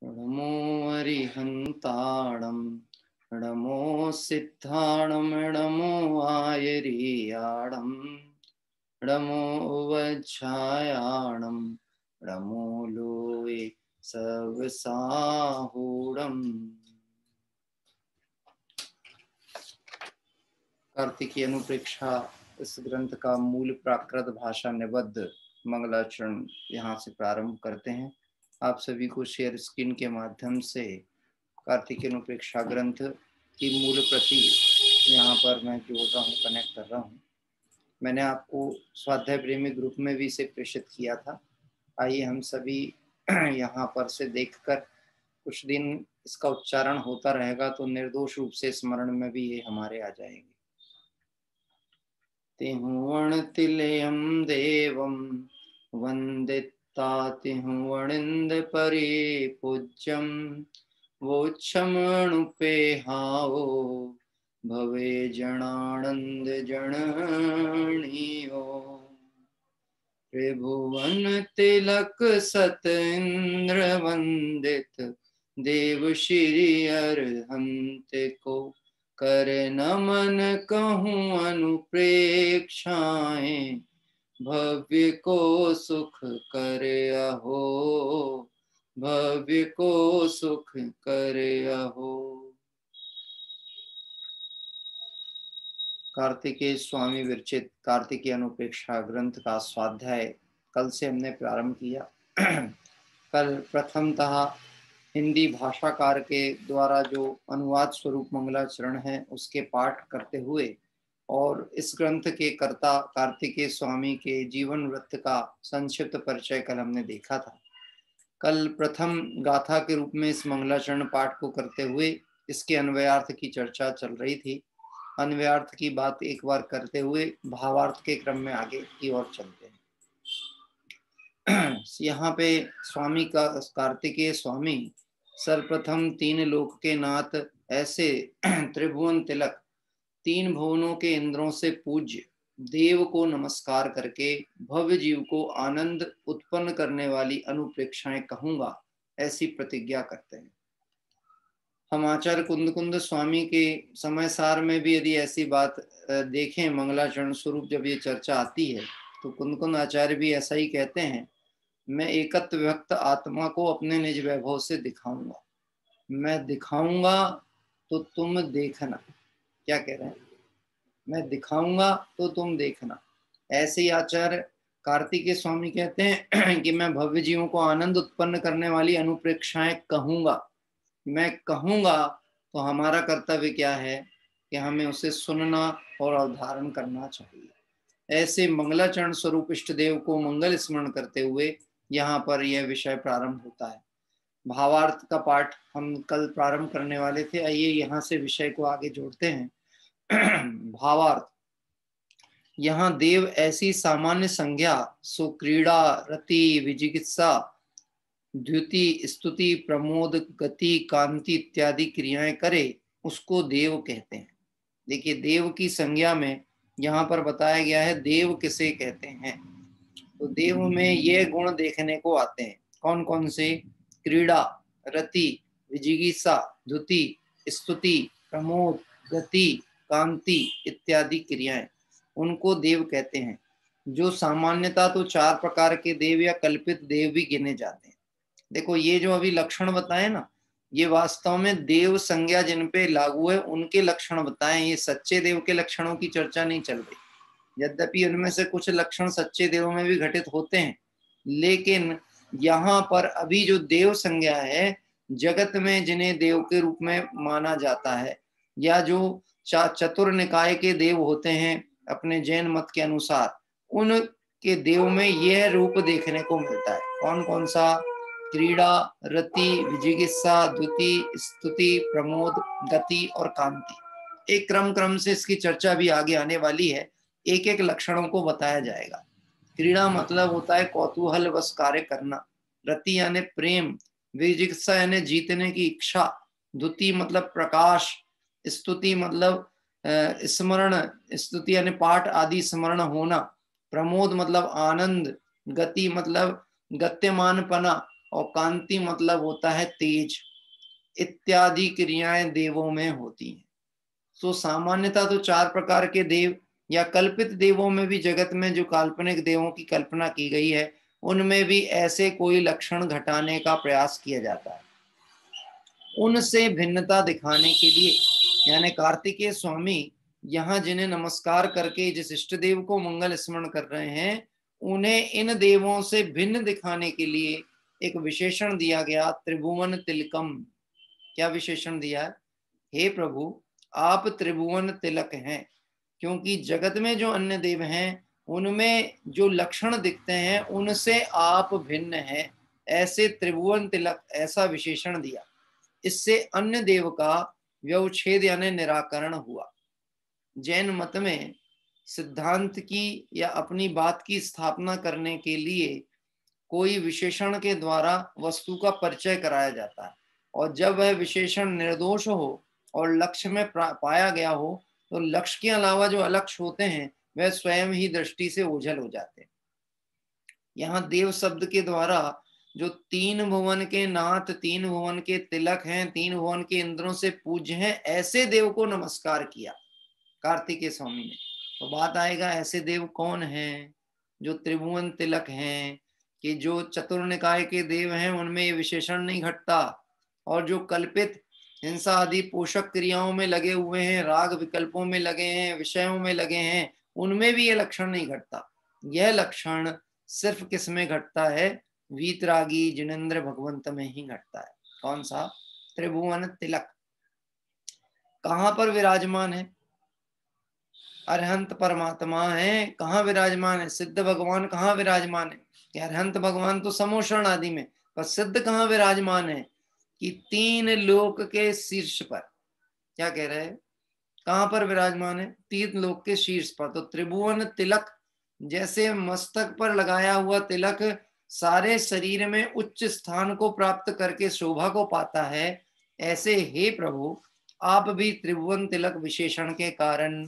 नमो अरिहंताणं नमो सिद्धाणं नमो आयरियाणं नमो वज्रायाणं नमो लोये सवसाहूणम्। कार्तिकीय अनुप्रेक्षा इस ग्रंथ का मूल प्राकृत भाषा निबद्ध मंगलाचरण यहाँ से प्रारंभ करते हैं। आप सभी को शेयर स्क्रीन के माध्यम से कार्तिकीय अनुप्रेक्षा ग्रंथ की मूल प्रति यहाँ पर मैं जोड़ रहा हूँ, कनेक्ट कर रहा हूँ। मैंने आपको स्वाध्याय प्रेमी ग्रुप में भी इसे प्रेषित किया था। आइए हम सभी यहाँ पर से देखकर कुछ दिन इसका उच्चारण होता रहेगा तो निर्दोष रूप से स्मरण में भी ये हमारे आ जाएंगे। तिहुवणतिलयं देवं वन्दिता तिहुवणिन्द परे पूज्यं वोच्छमणुपेहाओ भवे जनानंद जननियो। त्रिभुवन तिलक सत इंद्र वंदित देव श्री अरहंत को कर नमन कहूँ अनुप्रेक्षाएं भव्य को सुख कर अहो भव्य को सुख कर अहो। कार्तिकेय स्वामी विरचित कार्तिकीय अनुप्रेक्षा ग्रंथ का स्वाध्याय कल से हमने प्रारंभ किया। कल प्रथमतः हिंदी भाषाकार के द्वारा जो अनुवाद स्वरूप मंगलाचरण है उसके पाठ करते हुए और इस ग्रंथ के कर्ता कार्तिकेय स्वामी के जीवन वृत्त का संक्षिप्त परिचय कल हमने देखा था। कल प्रथम गाथा के रूप में इस मंगलाचरण पाठ को करते हुए इसके अन्वयार्थ की चर्चा चल रही थी। अन्वयार्थ की बात एक बार करते हुए भावार्थ के क्रम में आगे की ओर चलते हैं। यहाँ पे स्वामी का कार्तिकेय स्वामी सर्वप्रथम तीन लोक के नाथ ऐसे त्रिभुवन तिलक तीन भुवनों के इंद्रों से पूज्य देव को नमस्कार करके भव्य जीव को आनंद उत्पन्न करने वाली अनुप्रेक्षाएं कहूंगा ऐसी प्रतिज्ञा करते हैं। हम आचार्य कुंद स्वामी के समय सार में भी यदि ऐसी बात देखें मंगलाचरण स्वरूप जब ये चर्चा आती है तो कुंद आचार्य भी ऐसा ही कहते हैं, मैं एकत्व व्यक्त आत्मा को अपने निज वैभव से दिखाऊंगा, मैं दिखाऊंगा तो तुम देखना। क्या कह रहे हैं? मैं दिखाऊंगा तो तुम देखना। ऐसे ही आचार्य कार्तिकेय स्वामी कहते हैं कि मैं भव्य जीवों को आनंद उत्पन्न करने वाली अनुप्रेक्षाएं कहूंगा। मैं कहूंगा तो हमारा कर्तव्य क्या है कि हमें उसे सुनना और अवधारण करना चाहिए। ऐसे मंगलाचरण स्वरूप इष्ट देव को मंगल स्मरण करते हुए यहाँ पर यह विषय प्रारंभ होता है। भावार्थ का पाठ हम कल प्रारंभ करने वाले थे। आइए यहाँ से विषय को आगे जोड़ते हैं। भावार्थ, यहाँ देव ऐसी सामान्य संज्ञा सो क्रीड़ा रति विजिगित्सा द्युति स्तुति प्रमोद गति कांति इत्यादि क्रियाएं करे उसको देव कहते हैं। देखिए देव की संज्ञा में यहाँ पर बताया गया है देव किसे कहते हैं। तो देव में ये गुण देखने को आते हैं। कौन कौन से? क्रीड़ा, रति, विजिगीषा, द्युति, स्तुति, प्रमोद, गति, कांति इत्यादि क्रियाएं, उनको देव कहते हैं। जो सामान्यता तो चार प्रकार के देव या कल्पित देव भी गिने जाते हैं। देखो ये जो अभी लक्षण बताए ना, ये वास्तव में देव संज्ञा जिन पे लागू है उनके लक्षण बताएं। ये सच्चे देव के लक्षणों की चर्चा नहीं चल रही। यद्यपि उनमें से कुछ लक्षण सच्चे देव में भी घटित होते हैं, लेकिन यहाँ पर अभी जो देव संज्ञा है जगत में जिन्हें देव के रूप में माना जाता है या जो चतुर निकाय के देव होते हैं अपने जैन मत के अनुसार, उनके देव में यह रूप देखने को मिलता है। कौन कौन सा? क्रीड़ा, रति, विजिगित्सा, द्युति, स्तुति, प्रमोद, गति और कांति। एक क्रम से इसकी चर्चा भी आगे आने वाली है। एक एक लक्षणों को बताया जाएगा। क्रीड़ा मतलब होता है कौतूहल वश कार्य करना, रति यानी प्रेम, विजिगित्सा यानी जीतने की इच्छा, द्युति मतलब प्रकाश, स्तुति मतलब स्मरण, स्तुति यानी पाठ आदि स्मरण होना, प्रमोद मतलब आनंद, गति मतलब गत्यमानपना और कांति मतलब होता है तेज, इत्यादि क्रियाएं देवों में होती हैं। तो सामान्यतः तो 4 प्रकार के देव या कल्पित देवों में भी, जगत में जो काल्पनिक देवों की कल्पना की गई है उनमें भी ऐसे कोई लक्षण घटाने का प्रयास किया जाता है। उनसे भिन्नता दिखाने के लिए, यानी कार्तिकेय स्वामी यहाँ जिन्हें नमस्कार करके जिस इष्ट देव को मंगल स्मरण कर रहे हैं, उन्हें इन देवों से भिन्न दिखाने के लिए एक विशेषण दिया गया, त्रिभुवन तिलकम। क्या विशेषण दिया है? हे प्रभु, आप त्रिभुवन तिलक हैं, क्योंकि जगत में जो अन्य देव हैं उनमें जो लक्षण दिखते हैं उनसे आप भिन्न हैं, ऐसे त्रिभुवन तिलक, ऐसा विशेषण दिया। इससे अन्य देव का व्यवच्छेद यानी निराकरण हुआ। जैन मत में सिद्धांत की या अपनी बात की स्थापना करने के लिए कोई विशेषण के द्वारा वस्तु का परिचय कराया जाता है, और जब वह विशेषण निर्दोष हो और लक्ष्य में पाया गया हो तो लक्ष्य के अलावा जो अलक्ष्य होते हैं वह स्वयं ही दृष्टि से ओझल हो जाते हैं। यहाँ देव शब्द के द्वारा जो 3 भुवन के नाथ, 3 भुवन के तिलक हैं, 3 भुवन के इंद्रों से पूज्य हैं, ऐसे देव को नमस्कार किया कार्तिकेय स्वामी ने। तो बात आएगा, ऐसे देव कौन हैं? जो त्रिभुवन तिलक हैं, कि जो चतुर्निकाय के देव हैं उनमें ये विशेषण नहीं घटता, और जो कल्पित हिंसा आदि पोषक क्रियाओं में लगे हुए हैं, राग विकल्पों में लगे हैं, विषयों में लगे हैं, उनमें भी ये लक्षण नहीं घटता। यह लक्षण सिर्फ किस में घटता है? वीतरागी जिनेंद्र भगवंत में ही घटता है। कौन सा? त्रिभुवन तिलक। कहां पर विराजमान है? अरहंत परमात्मा है। कहाँ विराजमान है? सिद्ध भगवान कहाँ विराजमान है? कि अरहंत भगवान तो समोषण आदि में, पर सिद्ध कहाँ विराजमान है? कि 3 लोक के शीर्ष पर। क्या कह रहे हैं? कहां पर विराजमान है? 3 लोक के शीर्ष पर। तो त्रिभुवन तिलक, जैसे मस्तक पर लगाया हुआ तिलक सारे शरीर में उच्च स्थान को प्राप्त करके शोभा को पाता है, ऐसे हे प्रभु, आप भी त्रिभुवन तिलक विशेषण के कारण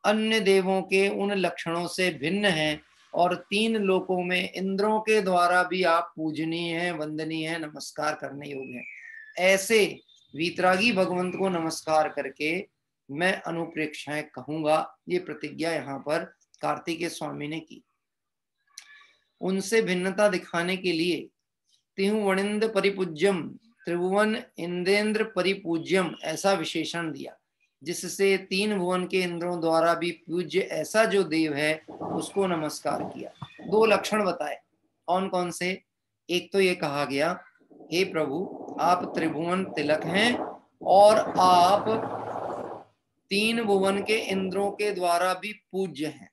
अन्य देवों के उन लक्षणों से भिन्न हैं, और 3 लोकों में इंद्रों के द्वारा भी आप पूजनीय हैं, वंदनीय हैं, नमस्कार करने योग्य हैं। ऐसे वीतरागी भगवंत को नमस्कार करके मैं अनुप्रेक्षाएं कहूंगा। ये प्रतिज्ञा यहाँ पर कार्तिकेय स्वामी ने की। उनसे भिन्नता दिखाने के लिए तिहुवणिंद परिपूज्यम, त्रिभुवन इंद्रेंद्र परिपूज्यम, ऐसा विशेषण दिया, जिससे 3 भुवन के इंद्रों द्वारा भी पूज्य ऐसा जो देव है उसको नमस्कार किया। 2 लक्षण बताए। कौन कौन से? एक तो ये कहा गया, हे प्रभु, आप त्रिभुवन तिलक हैं और आप 3 भुवन के इंद्रों के द्वारा भी पूज्य हैं,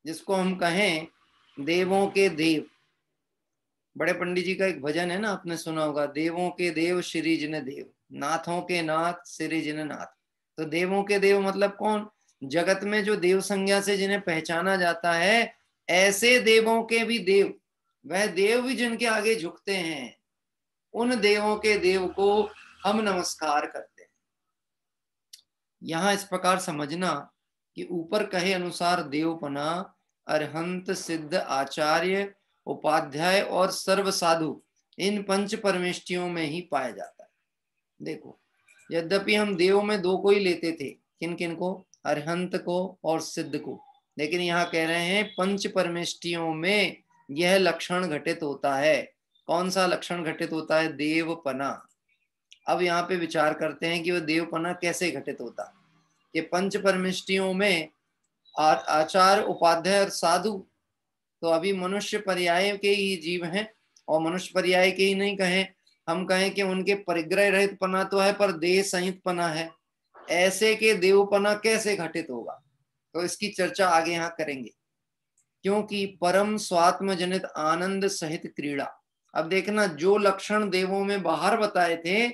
जिसको हम कहें देवों के देव। बड़े पंडित जी का एक भजन है ना, आपने सुना होगा, देवों के देव श्री जिन देव, नाथों के नाथ श्री जिन नाथ। तो देवों के देव मतलब कौन? जगत में जो देव संज्ञा से जिन्हें पहचाना जाता है, ऐसे देवों के भी देव, वह देव भी जिनके आगे झुकते हैं, उन देवों के देव को हम नमस्कार करते हैं। यहां इस प्रकार समझना कि ऊपर कहे अनुसार देवपना अरहंत, सिद्ध, आचार्य, उपाध्याय और सर्व साधु, इन 5 परमेष्टियों में ही पाया जाता है। देखो, यद्यपि हम देव में 2 को ही लेते थे, किन किन को? अरहंत को और सिद्ध को, लेकिन यहाँ कह रहे हैं 5 परमेष्टियों में यह लक्षण घटित होता है। कौन सा लक्षण घटित होता है? देवपना। अब यहाँ पे विचार करते हैं कि वह देवपना कैसे घटित होता। कि 5 परमेष्टियों में आचार्य, उपाध्याय और साधु, तो अभी मनुष्य पर्याय के ही जीव हैं, और मनुष्य पर्याय के ही नहीं कहें, हम कहें कि उनके परिग्रह रहित पना तो है पर देह सहित पना है। ऐसे के देवपना कैसे घटित होगा? तो इसकी चर्चा आगे यहाँ करेंगे। क्योंकि परम स्वात्म जनित आनंद सहित क्रीड़ा। अब देखना, जो लक्षण देवों में बाहर बताए थे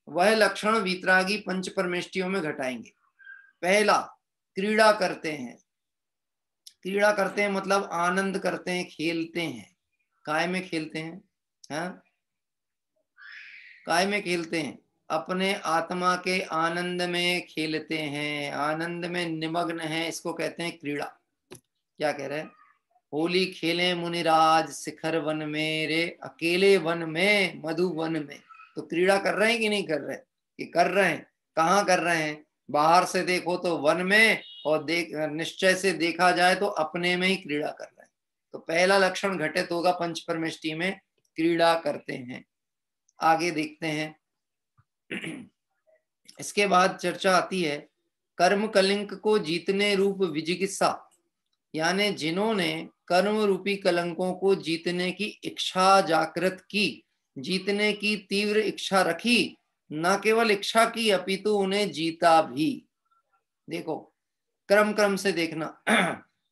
वह लक्षण वीतरागी 5 परमेष्टियों में घटाएंगे। पहला, क्रीड़ा करते हैं। क्रीड़ा करते हैं मतलब आनंद करते हैं, खेलते हैं। काय में खेलते हैं? हाँ, काय में खेलते हैं? अपने आत्मा के आनंद में खेलते हैं, आनंद में निमग्न है, इसको कहते हैं क्रीड़ा। क्या कह रहे हैं? होली खेले मुनिराज शिखर वन में रे, अकेले वन में मधुवन में। तो क्रीड़ा कर रहे हैं कि नहीं कर रहे? कि कर रहे हैं। कहाँ कर रहे हैं? बाहर से देखो तो वन में, और निश्चय से देखा जाए तो अपने में ही क्रीड़ा कर रहे हैं। तो पहला लक्षण घटित होगा, पंच परमेष्टि में क्रीड़ा करते हैं। आगे देखते हैं। इसके बाद चर्चा आती है कर्म कलिंक को जीतने रूप विजिगित्सा, यानी जिन्होंने कर्म रूपी कलंकों को जीतने की इच्छा जागृत की, जीतने की तीव्र इच्छा रखी, न केवल इच्छा की अपितु उन्हें जीता भी। देखो क्रम क्रम से देखना।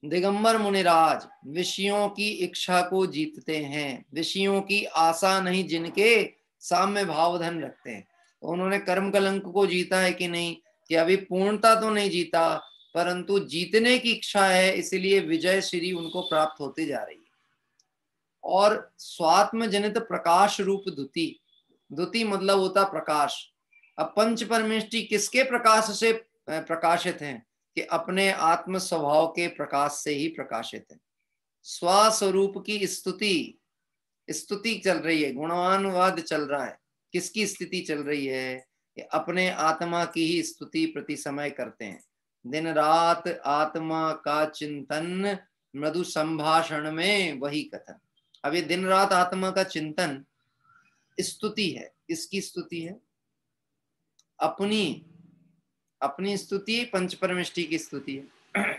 दिगंबर मुनिराज विषयों की इच्छा को जीतते हैं, विषयों की आशा नहीं जिनके, साम्य भावधन रखते हैं। तो उन्होंने कर्म कलंक को जीता है कि नहीं? कि अभी पूर्णता तो नहीं जीता, परंतु जीतने की इच्छा है, इसलिए विजय श्री उनको प्राप्त होती जा रही है। और स्वात्म जनित प्रकाश रूप द्युति, द्युति मतलब होता प्रकाश। अब पंच परमेष्टि किसके प्रकाश से प्रकाशित हैं? कि अपने आत्म स्वभाव के प्रकाश से ही प्रकाशित है। स्वस्वरूप की स्तुति, स्तुति चल रही है, गुणानुवाद चल रहा है। किसकी स्थिति चल रही है? कि अपने आत्मा की ही स्तुति प्रति समय करते हैं। दिन रात आत्मा का चिंतन, मृदु संभाषण में वही कथन। अब ये दिन रात आत्मा का चिंतन स्तुति है। इसकी स्तुति है अपनी स्तुति, पंच परमेष्टि की स्तुति है।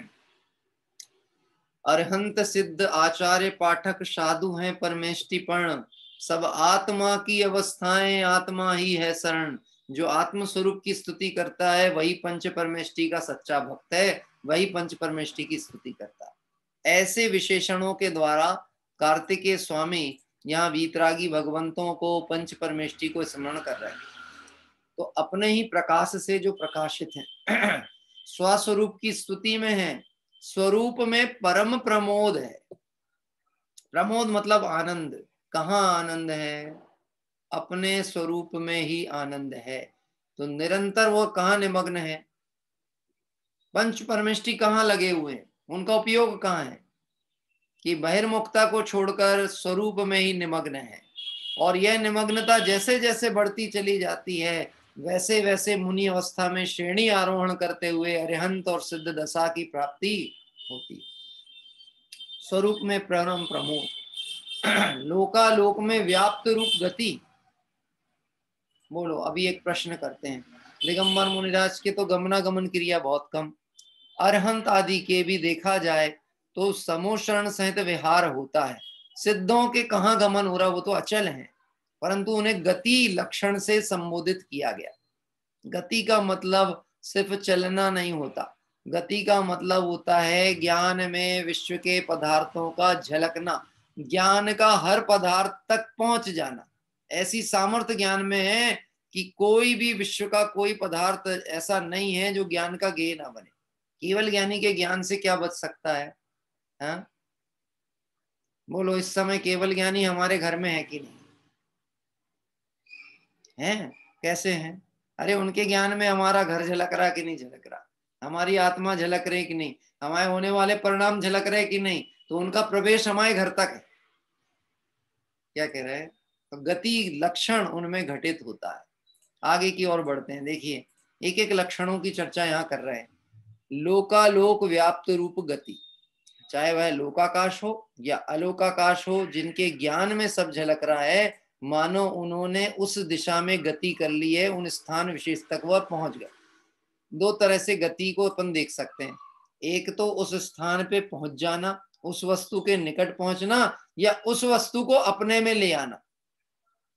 अरहंत सिद्ध आचार्य पाठक साधु हैं परमेष्टि पर्ण, सब आत्मा की अवस्थाएं आत्मा ही है शरण। जो आत्म स्वरूप की स्तुति करता है वही पंच परमेष्टि का सच्चा भक्त है, वही पंच परमेष्टि की स्तुति करता है। ऐसे विशेषणों के द्वारा कार्तिकेय स्वामी यहाँ वीतरागी भगवंतों को, पंच परमेष्टि को स्मरण कर रहे हैं। तो अपने ही प्रकाश से जो प्रकाशित है, स्वस्वरूप की स्तुति में है, स्वरूप में परम प्रमोद है। प्रमोद मतलब आनंद। कहाँ आनंद है? अपने स्वरूप में ही आनंद है। तो निरंतर वो कहाँ निमग्न है? पंच परमेष्टि कहाँ लगे हुए हैं? उनका उपयोग कहाँ है? कि बहिर्मुखता को छोड़कर स्वरूप में ही निमग्न है। और यह निमग्नता जैसे जैसे बढ़ती चली जाती है, वैसे वैसे मुनि अवस्था में श्रेणी आरोहण करते हुए अरिहंत और सिद्ध दशा की प्राप्ति होती है। स्वरूप में परम प्रमोद। लोकालोक में व्याप्त रूप गति। बोलो, अभी एक प्रश्न करते हैं। दिगंबर मुनिराज के तो गमनागमन क्रिया बहुत कम, अरहंत आदि के भी देखा जाए तो समोशरण सहित विहार होता है। सिद्धों के कहाँ गमन हो रहा, वो तो अचल है, परंतु उन्हें गति लक्षण से संबोधित किया गया। गति का मतलब सिर्फ चलना नहीं होता, गति का मतलब होता है ज्ञान में विश्व के पदार्थों का झलकना, ज्ञान का हर पदार्थ तक पहुंच जाना। ऐसी सामर्थ्य ज्ञान में है कि कोई भी विश्व का कोई पदार्थ ऐसा नहीं है जो ज्ञान का गेय ना बने। केवल ज्ञानी के ज्ञान से क्या बच सकता है? हाँ बोलो, इस समय केवल ज्ञानी हमारे घर में है कि नहीं है? कैसे हैं? अरे उनके ज्ञान में हमारा घर झलक रहा कि नहीं झलक रहा, हमारी आत्मा झलक रही कि नहीं, हमारे होने वाले परिणाम झलक रहे कि नहीं, तो उनका प्रवेश हमारे घर तक है। क्या कह रहे हैं? तो गति लक्षण उनमें घटित होता है। आगे की ओर बढ़ते हैं। देखिए एक एक लक्षणों की चर्चा यहाँ कर रहे हैं। लोकालोक व्याप्त रूप गति, चाहे वह लोकाकाश हो या अलोकाकाश हो, जिनके ज्ञान में सब झलक रहा है, मानो उन्होंने उस दिशा में गति कर ली है, उन स्थान विशेष तक वह पहुंच गए। दो तरह से गति को अपन देख सकते हैं। एक तो उस स्थान पे पहुंच जाना, उस वस्तु के निकट पहुंचना, या उस वस्तु को अपने में ले आना।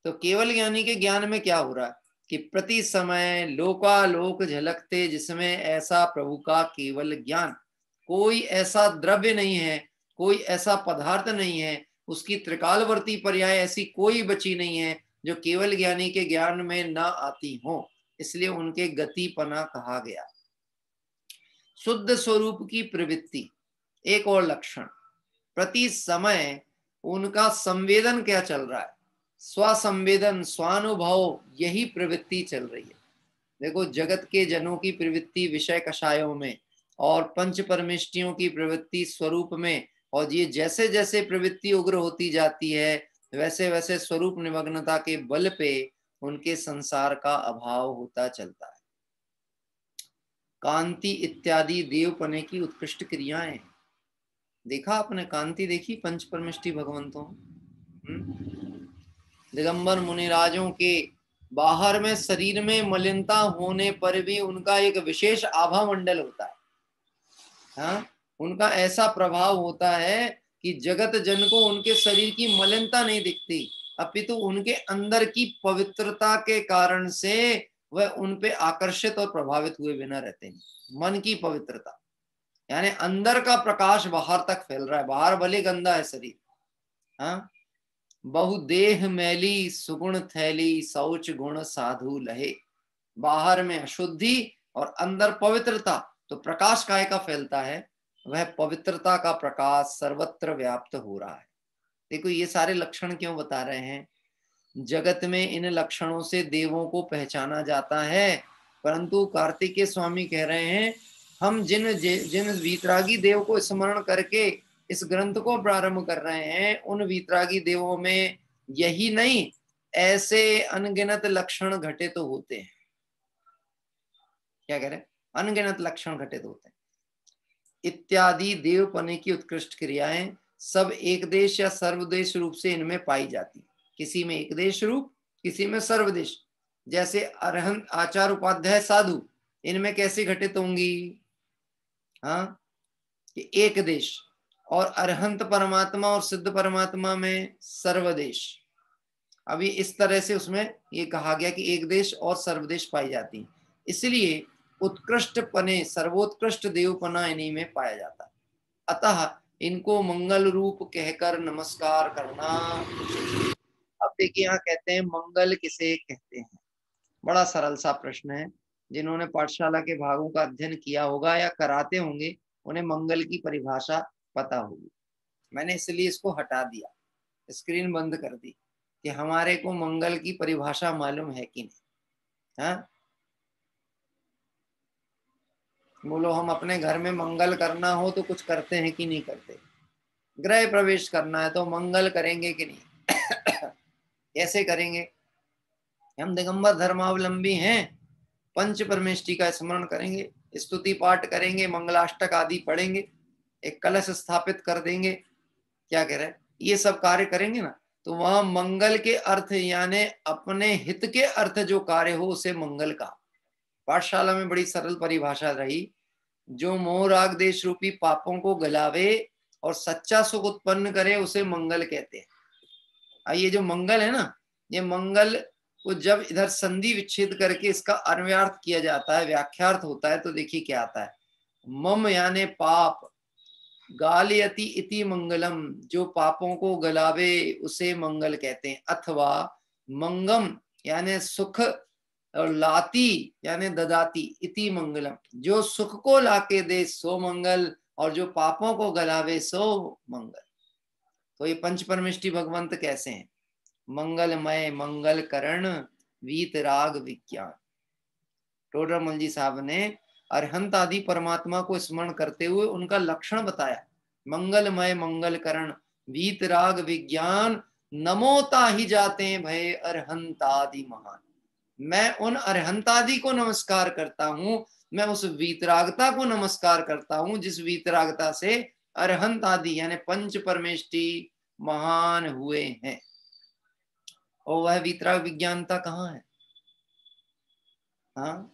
तो केवल ज्ञानी के ज्ञान में क्या हो रहा है कि प्रति समय लोकालोक झलकते, जिसमें ऐसा प्रभु का केवल ज्ञान, कोई ऐसा द्रव्य नहीं है, कोई ऐसा पदार्थ नहीं है, उसकी त्रिकालवर्ती पर्याय ऐसी कोई बची नहीं है जो केवल ज्ञानी के ज्ञान में ना आती हो, इसलिए उनके गतिपना कहा गया। शुद्ध स्वरूप की प्रवृत्ति, एक और लक्षण, प्रति समय उनका संवेदन क्या चल रहा है, स्वसंवेदन स्वानुभव, यही प्रवृत्ति चल रही है। देखो जगत के जनों की प्रवृत्ति विषय कषायों में और पंच परमेष्टियों की प्रवृत्ति स्वरूप में और ये जैसे जैसे प्रवृत्ति उग्र होती जाती है वैसे वैसे स्वरूप निमग्नता के बल पे उनके संसार का अभाव होता चलता है। कांति इत्यादि देवपने की उत्कृष्ट क्रियाएं। देखा आपने कांति देखी पंच परमिष्टि भगवंतों। दिगंबर मुनिराजों के बाहर में शरीर में मलिनता होने पर भी उनका एक विशेष आभा मंडल होता है। हाँ, उनका ऐसा प्रभाव होता है कि जगत जन को उनके शरीर की मलिनता नहीं दिखती, अपितु उनके अंदर की पवित्रता के कारण से वह उन पे आकर्षित और प्रभावित हुए बिना रहते नहीं। मन की पवित्रता यानी अंदर का प्रकाश बाहर तक फैल रहा है, बाहर भले गंदा है शरीर। हाँ, बहुदेह मैली सुगुण थैली शौच गुण साधु लहे। बाहर में अशुद्धि और अंदर पवित्रता, तो प्रकाश काय का फैलता है, वह पवित्रता का प्रकाश सर्वत्र व्याप्त हो रहा है। देखो ये सारे लक्षण क्यों बता रहे हैं। जगत में इन लक्षणों से देवों को पहचाना जाता है, परंतु कार्तिकेय स्वामी कह रहे हैं हम जिन जिन वीतरागी देव को स्मरण करके इस ग्रंथ को प्रारंभ कर रहे हैं उन वीतरागी देवों में यही नहीं ऐसे अनगिनत लक्षण घटित तो होते हैं। क्या कह रहे हैं? अनगिनत लक्षण घटित होते हैं। इत्यादि देवपने की उत्कृष्ट क्रियाएं सब एक देश या सर्वदेश रूप से इनमें पाई जाती, किसी में एक देश रूप किसी में सर्वदेश। जैसे अरहंत आचार उपाध्याय साधु इनमें कैसे घटित होंगी। हाँ, कि एक देश, और अरहंत परमात्मा और सिद्ध परमात्मा में सर्वदेश। अभी इस तरह से उसमें ये कहा गया कि एक देश और सर्वदेश पाई जाती है, इसलिए उत्कृष्ट पने सर्वोत्कृष्ट देवपना इन्हीं में पाया जाता है। अतः इनको मंगल रूप कहकर नमस्कार करना। अब देखिए यहाँ कहते हैं मंगल किसे कहते हैं। बड़ा सरल सा प्रश्न है, जिन्होंने पाठशाला के भागों का अध्ययन किया होगा या कराते होंगे उन्हें मंगल की परिभाषा पता होगी। मैंने इसलिए इसको हटा दिया, स्क्रीन बंद कर दी कि हमारे को मंगल की परिभाषा मालूम है कि नहीं। हाँ, बोलो हम अपने घर में मंगल करना हो तो कुछ करते हैं कि नहीं करते। गृह प्रवेश करना है तो मंगल करेंगे कि नहीं कैसे करेंगे। हम दिगंबर धर्मावलंबी हैं, पंच परमेष्टि का स्मरण करेंगे, स्तुति पाठ करेंगे, मंगलाष्टक आदि पढ़ेंगे, एक कलश स्थापित कर देंगे। क्या कह रहे हैं, ये सब कार्य करेंगे ना, तो वहां मंगल के अर्थ यानी अपने हित के अर्थ जो कार्य हो उसे मंगल का। पाठशाला में बड़ी सरल परिभाषा रही, जो मोह राग देश रूपी पापों को गलावे और सच्चा सुख उत्पन्न करे उसे मंगल कहते हैं। ये जो मंगल है ना, ये मंगल को जब इधर संधि विच्छेद करके इसका अन्वयार्थ किया जाता है, व्याख्यार्थ होता है, तो देखिए क्या आता है। मम यानी पाप, गालयति इति मंगलम, जो पापों को गलावे उसे मंगल कहते हैं। अथवा मंगम यानी सुख, और लाती यानी ददाती इति मंगलम, जो सुख को लाके दे सो मंगल, और जो पापों को गलावे सो मंगल। तो ये पंच परमिष्टि भगवंत कैसे हैं। मंगलमय मंगल करण वीतराग विज्ञान। टोडरमल जी साहब ने अरहंत आदि परमात्मा को स्मरण करते हुए उनका लक्षण बताया। मंगलमय मंगल करण वीतराग विज्ञान, नमोता ही जाते हैं भय अरहंतादि महान। मैं उन अरहंतादि को नमस्कार करता हूं, मैं उस वीतरागता को नमस्कार करता हूं जिस वीतरागता से अरहंत आदि यानी पंच परमेष्टि महान हुए हैं। और वह वीतराग विज्ञानता कहाँ है। हाँ,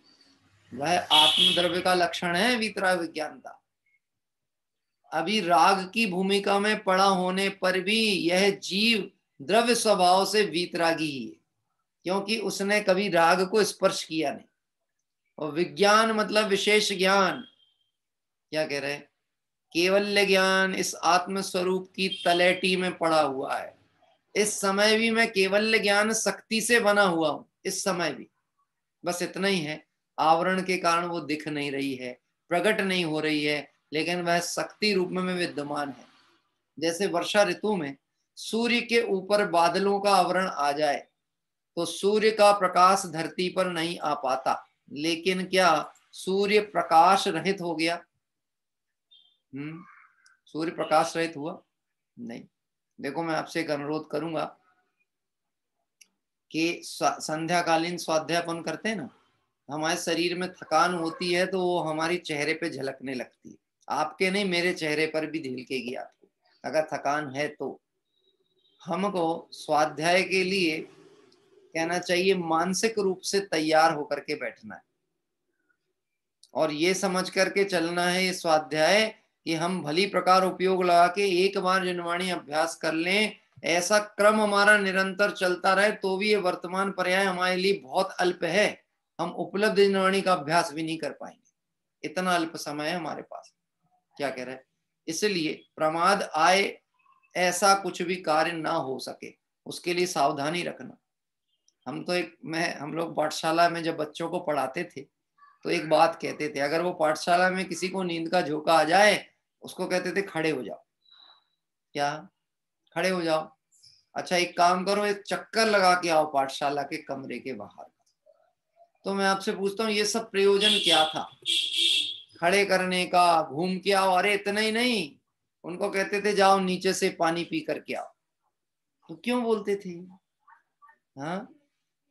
वह आत्मद्रव्य का लक्षण है वीतराग विज्ञानता। अभी राग की भूमिका में पड़ा होने पर भी यह जीव द्रव्य स्वभाव से वीतरागी ही है, क्योंकि उसने कभी राग को स्पर्श किया नहीं। और विज्ञान मतलब विशेष ज्ञान। क्या कह रहे हैं, केवल्य ज्ञान इस आत्म स्वरूप की तलेटी में पड़ा हुआ है। इस समय भी मैं केवल्य ज्ञान शक्ति से बना हुआ हूं, इस समय भी बस इतना ही है, आवरण के कारण वो दिख नहीं रही है, प्रकट नहीं हो रही है, लेकिन वह शक्ति रूप में विद्यमान है। जैसे वर्षा ऋतु में सूर्य के ऊपर बादलों का आवरण आ जाए तो सूर्य का प्रकाश धरती पर नहीं आ पाता, लेकिन क्या सूर्य प्रकाश रहित हो गया। सूर्य प्रकाश रहित हुआ नहीं। देखो मैं आपसे एक अनुरोध करूंगा कि संध्याकालीन स्वाध्याय अपन करते हैं ना, हमारे शरीर में थकान होती है तो वो हमारी चेहरे पे झलकने लगती है। आपके नहीं, मेरे चेहरे पर भी झलकेगी आपको अगर थकान है तो। हमको स्वाध्याय के लिए कहना चाहिए मानसिक रूप से तैयार होकर के बैठना है और ये समझ करके चलना है ये स्वाध्याय कि हम भली प्रकार उपयोग लगा के एक बार जिनवाणी अभ्यास कर लें। ऐसा क्रम हमारा निरंतर चलता रहे तो भी ये वर्तमान पर्याय हमारे लिए बहुत अल्प है। हम उपलब्ध जिनवाणी का अभ्यास भी नहीं कर पाएंगे, इतना अल्प समय है हमारे पास। क्या कह रहे हैं? इसलिए प्रमाद आए ऐसा कुछ भी कार्य ना हो सके, उसके लिए सावधानी रखना। हम लोग पाठशाला में जब बच्चों को पढ़ाते थे तो एक बात कहते थे, अगर वो पाठशाला में किसी को नींद का झोंका आ जाए उसको कहते थे खड़े हो जाओ। क्या? खड़े हो जाओ। अच्छा एक काम करो, एक चक्कर लगा के आओ पाठशाला के कमरे के बाहर। तो मैं आपसे पूछता हूँ ये सब प्रयोजन क्या था खड़े करने का? घूम के आओ। अरे इतना ही नहीं, उनको कहते थे जाओ नीचे से पानी पी करके आओ। तो क्यों बोलते थे? हाँ,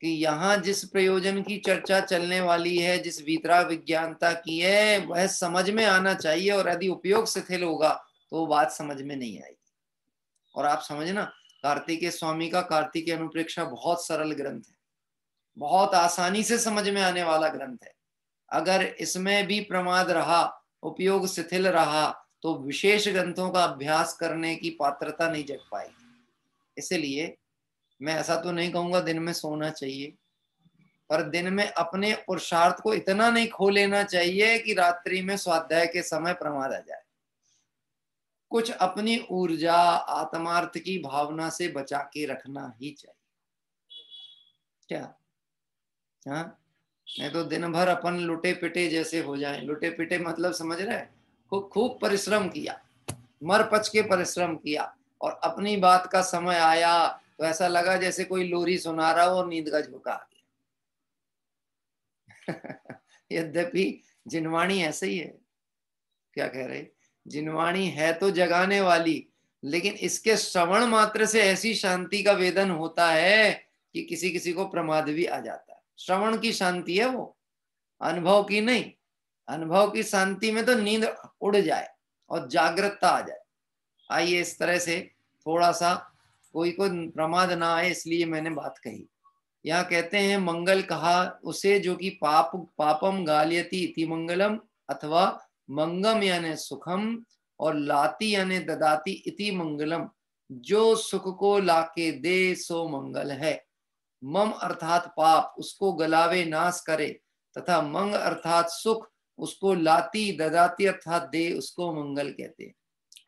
कि यहाँ जिस प्रयोजन की चर्चा चलने वाली है, जिस वितरा विज्ञानता की है, वह समझ में आना चाहिए और यदि उपयोग शिथिल होगा तो वो बात समझ में नहीं आएगी। और आप समझना, कार्तिकेय स्वामी का कार्तिकेय अनुप्रेक्षा बहुत सरल ग्रंथ है, बहुत आसानी से समझ में आने वाला ग्रंथ है। अगर इसमें भी प्रमाद रहा, उपयोग शिथिल रहा, तो विशेष ग्रंथों का अभ्यास करने की पात्रता नहीं जग पाएगी। इसलिए मैं ऐसा तो नहीं कहूंगा दिन में सोना चाहिए, पर दिन में अपने पुरुषार्थ को इतना नहीं खो लेना चाहिए कि रात्रि में स्वाध्याय के समय प्रमाद आ जाए। कुछ अपनी ऊर्जा आत्मार्थ की भावना से बचा के रखना ही चाहिए। क्या? हाँ, नहीं तो दिन भर अपन लुटे पिटे जैसे हो जाएं। लुटे पिटे मतलब समझ रहे हैं? खूब खूब परिश्रम किया, मर पच के परिश्रम किया, और अपनी बात का समय आया तो ऐसा लगा जैसे कोई लोरी सुना रहा हो और नींद का झोंका आ गया। यद्यपि जिनवाणी ऐसे ही है। क्या कह रहे? जिनवाणी है तो जगाने वाली, लेकिन इसके श्रवण मात्र से ऐसी शांति का वेदन होता है कि किसी किसी को प्रमाद भी आ जाता है। श्रवण की शांति है वो, अनुभव की नहीं। अनुभव की शांति में तो नींद उड़ जाए और जागृतता आ जाए। आइए इस तरह से थोड़ा सा कोई को प्रमाद ना आए इसलिए मैंने बात कही। यहाँ कहते हैं मंगल कहा उसे जो कि पापम गालियति इति मंगलम, अथवा मंगम यानी सुखम, और लाती यानी ददाती इति मंगलम, जो सुख को लाके दे सो मंगल है। मम अर्थात पाप उसको गलावे नाश करे, तथा मंग अर्थात सुख उसको लाती ददाती अर्थात दे उसको मंगल कहते हैं।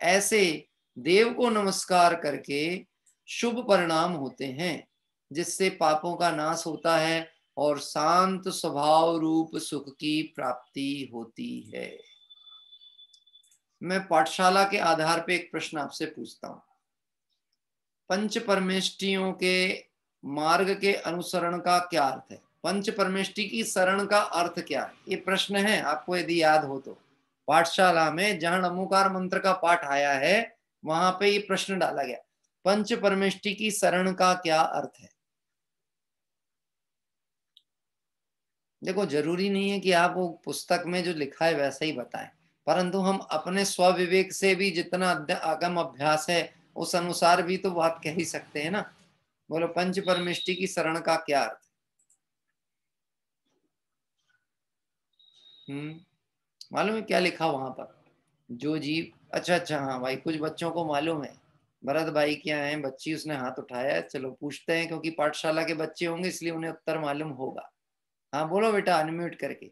ऐसे देव को नमस्कार करके शुभ परिणाम होते हैं, जिससे पापों का नाश होता है और शांत स्वभाव रूप सुख की प्राप्ति होती है। मैं पाठशाला के आधार पे एक प्रश्न आपसे पूछता हूं। पंच परमेष्टियों के मार्ग के अनुसरण का क्या अर्थ है? पंच परमेष्टि की शरण का अर्थ क्या है? ये प्रश्न है, आपको यदि याद हो तो पाठशाला में जहां नमोकार मंत्र का पाठ आया है वहां पे ये प्रश्न डाला गया, पंच परमेष्टि की शरण का क्या अर्थ है? देखो जरूरी नहीं है कि आप वो पुस्तक में जो लिखा है वैसा ही बताएं, परंतु हम अपने स्वविवेक से भी जितना आगम अभ्यास है उस अनुसार भी तो बात कह ही सकते हैं ना। बोलो पंच परमेष्टि की शरण का क्या अर्थ? मालूम है क्या लिखा वहां पर? जो जीव, अच्छा अच्छा, हाँ भाई कुछ बच्चों को मालूम है। भरत भाई क्या है, बच्ची उसने हाथ उठाया है, चलो पूछते हैं क्योंकि पाठशाला के बच्चे होंगे इसलिए उन्हें उत्तर मालूम होगा। हाँ बोलो बेटा अनम्यूट करके।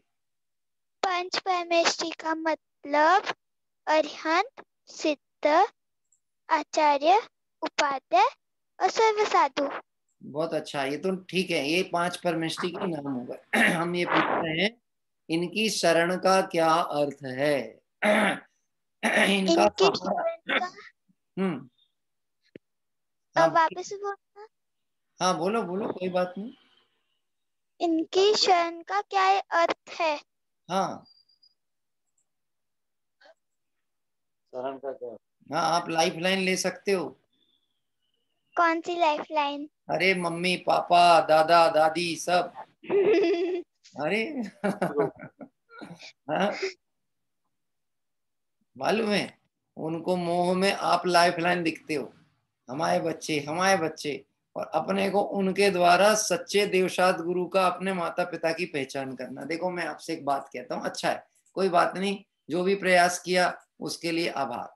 पंच परमेष्टि का मतलब अरिहंत, सिद्ध, आचार्य, उपाध्याय और सर्व साधु। बहुत अच्छा, ये तो ठीक है, ये पांच परमेष्टि के नाम हो गए। हम ये पूछ रहे हैं इनकी शरण का क्या अर्थ है? इनका इनकी सहारा। शरण का हम्म। हाँ वापस बोलना। हाँ बोलो बोलो, कोई बात नहीं। इनकी शरण का क्या अर्थ है? हाँ, शरण का क्या? हाँ, आप लाइफ लाइन ले सकते हो। कौन सी लाइफ लाइन? अरे मम्मी पापा दादा दादी सब। अरे हाँ, मालूम है, उनको मोह में आप लाइफ लाइन दिखते हो, हमारे बच्चे हमारे बच्चे, और अपने को उनके द्वारा सच्चे देवशाद गुरु का अपने माता पिता की पहचान करना। देखो मैं आपसे एक बात कहता हूँ, अच्छा है, कोई बात नहीं, जो भी प्रयास किया उसके लिए आभार।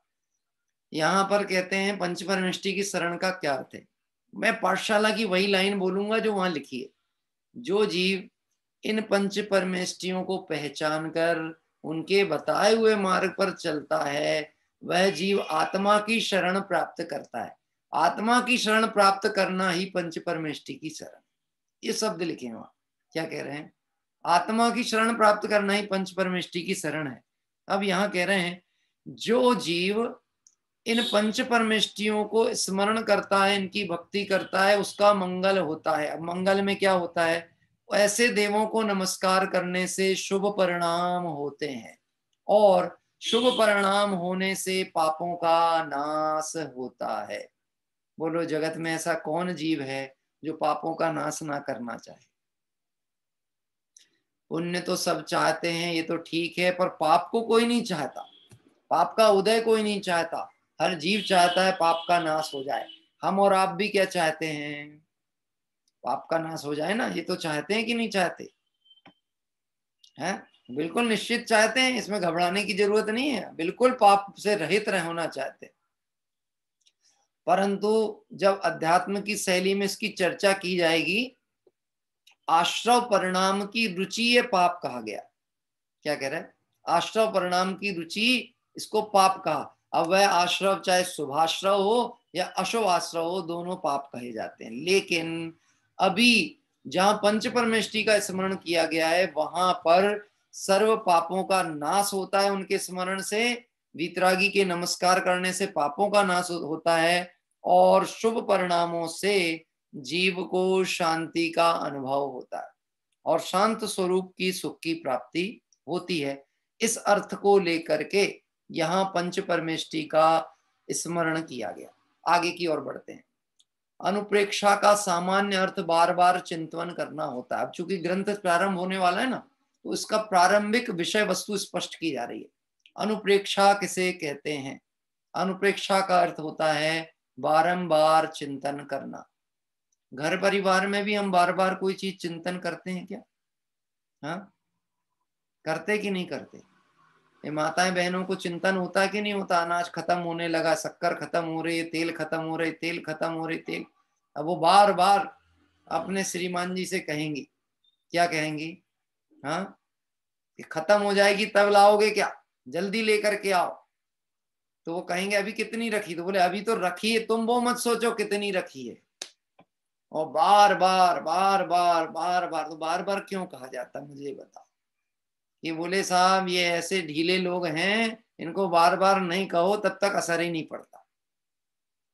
यहाँ पर कहते हैं पंच परमेष्टि की शरण का क्या अर्थ है। मैं पाठशाला की वही लाइन बोलूंगा जो वहां लिखी है। जो जीव इन पंच परमेष्टियों को पहचान कर उनके बताए हुए मार्ग पर चलता है, वह जीव आत्मा की शरण प्राप्त करता है। आत्मा की शरण प्राप्त करना ही पंच परमेष्टि की शरण, ये शब्द लिखे हैं वहां। क्या कह रहे हैं? आत्मा की शरण प्राप्त करना ही पंच परमेष्टि की शरण है। अब यहाँ कह रहे हैं जो जीव इन पंच परमेष्टियों को स्मरण करता है, इनकी भक्ति करता है, उसका मंगल होता है। अब मंगल में क्या होता है? ऐसे देवों को नमस्कार करने से शुभ परिणाम होते हैं, और शुभ परिणाम होने से पापों का नाश होता है। बोलो जगत में ऐसा कौन जीव है जो पापों का नाश ना करना चाहे? पुण्य तो सब चाहते हैं, ये तो ठीक है, पर पाप को कोई नहीं चाहता, पाप का उदय कोई नहीं चाहता। हर जीव चाहता है पाप का नाश हो जाए। हम और आप भी क्या चाहते हैं? पाप का नाश हो जाए ना, ये तो चाहते हैं कि नहीं चाहते हैं? बिल्कुल निश्चित चाहते हैं, इसमें घबराने की जरूरत नहीं है, बिल्कुल पाप से रहित होना चाहते हैं। परंतु जब अध्यात्म की शैली में इसकी चर्चा की जाएगी, आश्रव परिणाम की रुचि ये पाप कहा गया। क्या कह रहा है? आश्रव परिणाम की रुचि, इसको पाप कहा। अब वह आश्रव चाहे शुभाश्रव हो या अशुभ आश्रव हो, दोनों पाप कहे जाते हैं। लेकिन अभी जहां पंच परमेष्टि का स्मरण किया गया है, वहां पर सर्व पापों का नाश होता है उनके स्मरण से। वीतरागी के नमस्कार करने से पापों का नाश होता है, और शुभ परिणामों से जीव को शांति का अनुभव होता है, और शांत स्वरूप की सुख की प्राप्ति होती है। इस अर्थ को लेकर के यहाँ पंच परमेष्टि का स्मरण किया गया। आगे की ओर बढ़ते हैं। अनुप्रेक्षा का सामान्य अर्थ बार बार चिंतन करना होता है। अब चूंकि ग्रंथ प्रारंभ होने वाला है ना, तो इसका प्रारंभिक विषय वस्तु स्पष्ट की जा रही है। अनुप्रेक्षा किसे कहते हैं? अनुप्रेक्षा का अर्थ होता है बारंबार चिंतन करना। घर परिवार में भी हम बार बार कोई चीज चिंतन करते हैं क्या? हाँ, करते कि नहीं करते? ये माताएं बहनों को चिंतन होता कि नहीं होता? अनाज खत्म होने लगा, शक्कर खत्म हो रही है, तेल खत्म हो रही, तेल खत्म हो रही, तेल। अब वो बार बार अपने श्रीमान जी से कहेंगी, क्या कहेंगी? हाँ, कि खत्म हो जाएगी तब लाओगे क्या, जल्दी लेकर के आओ। तो वो कहेंगे अभी कितनी रखी? तो बोले अभी तो रखी है, तुम वो मत सोचो कितनी रखी है। और बार बार बार बार बार बार, तो बार बार क्यों कहा जाता, मुझे बताओ। ये बोले साहब ये ऐसे ढीले लोग हैं, इनको बार बार नहीं कहो तब तक असर ही नहीं पड़ता।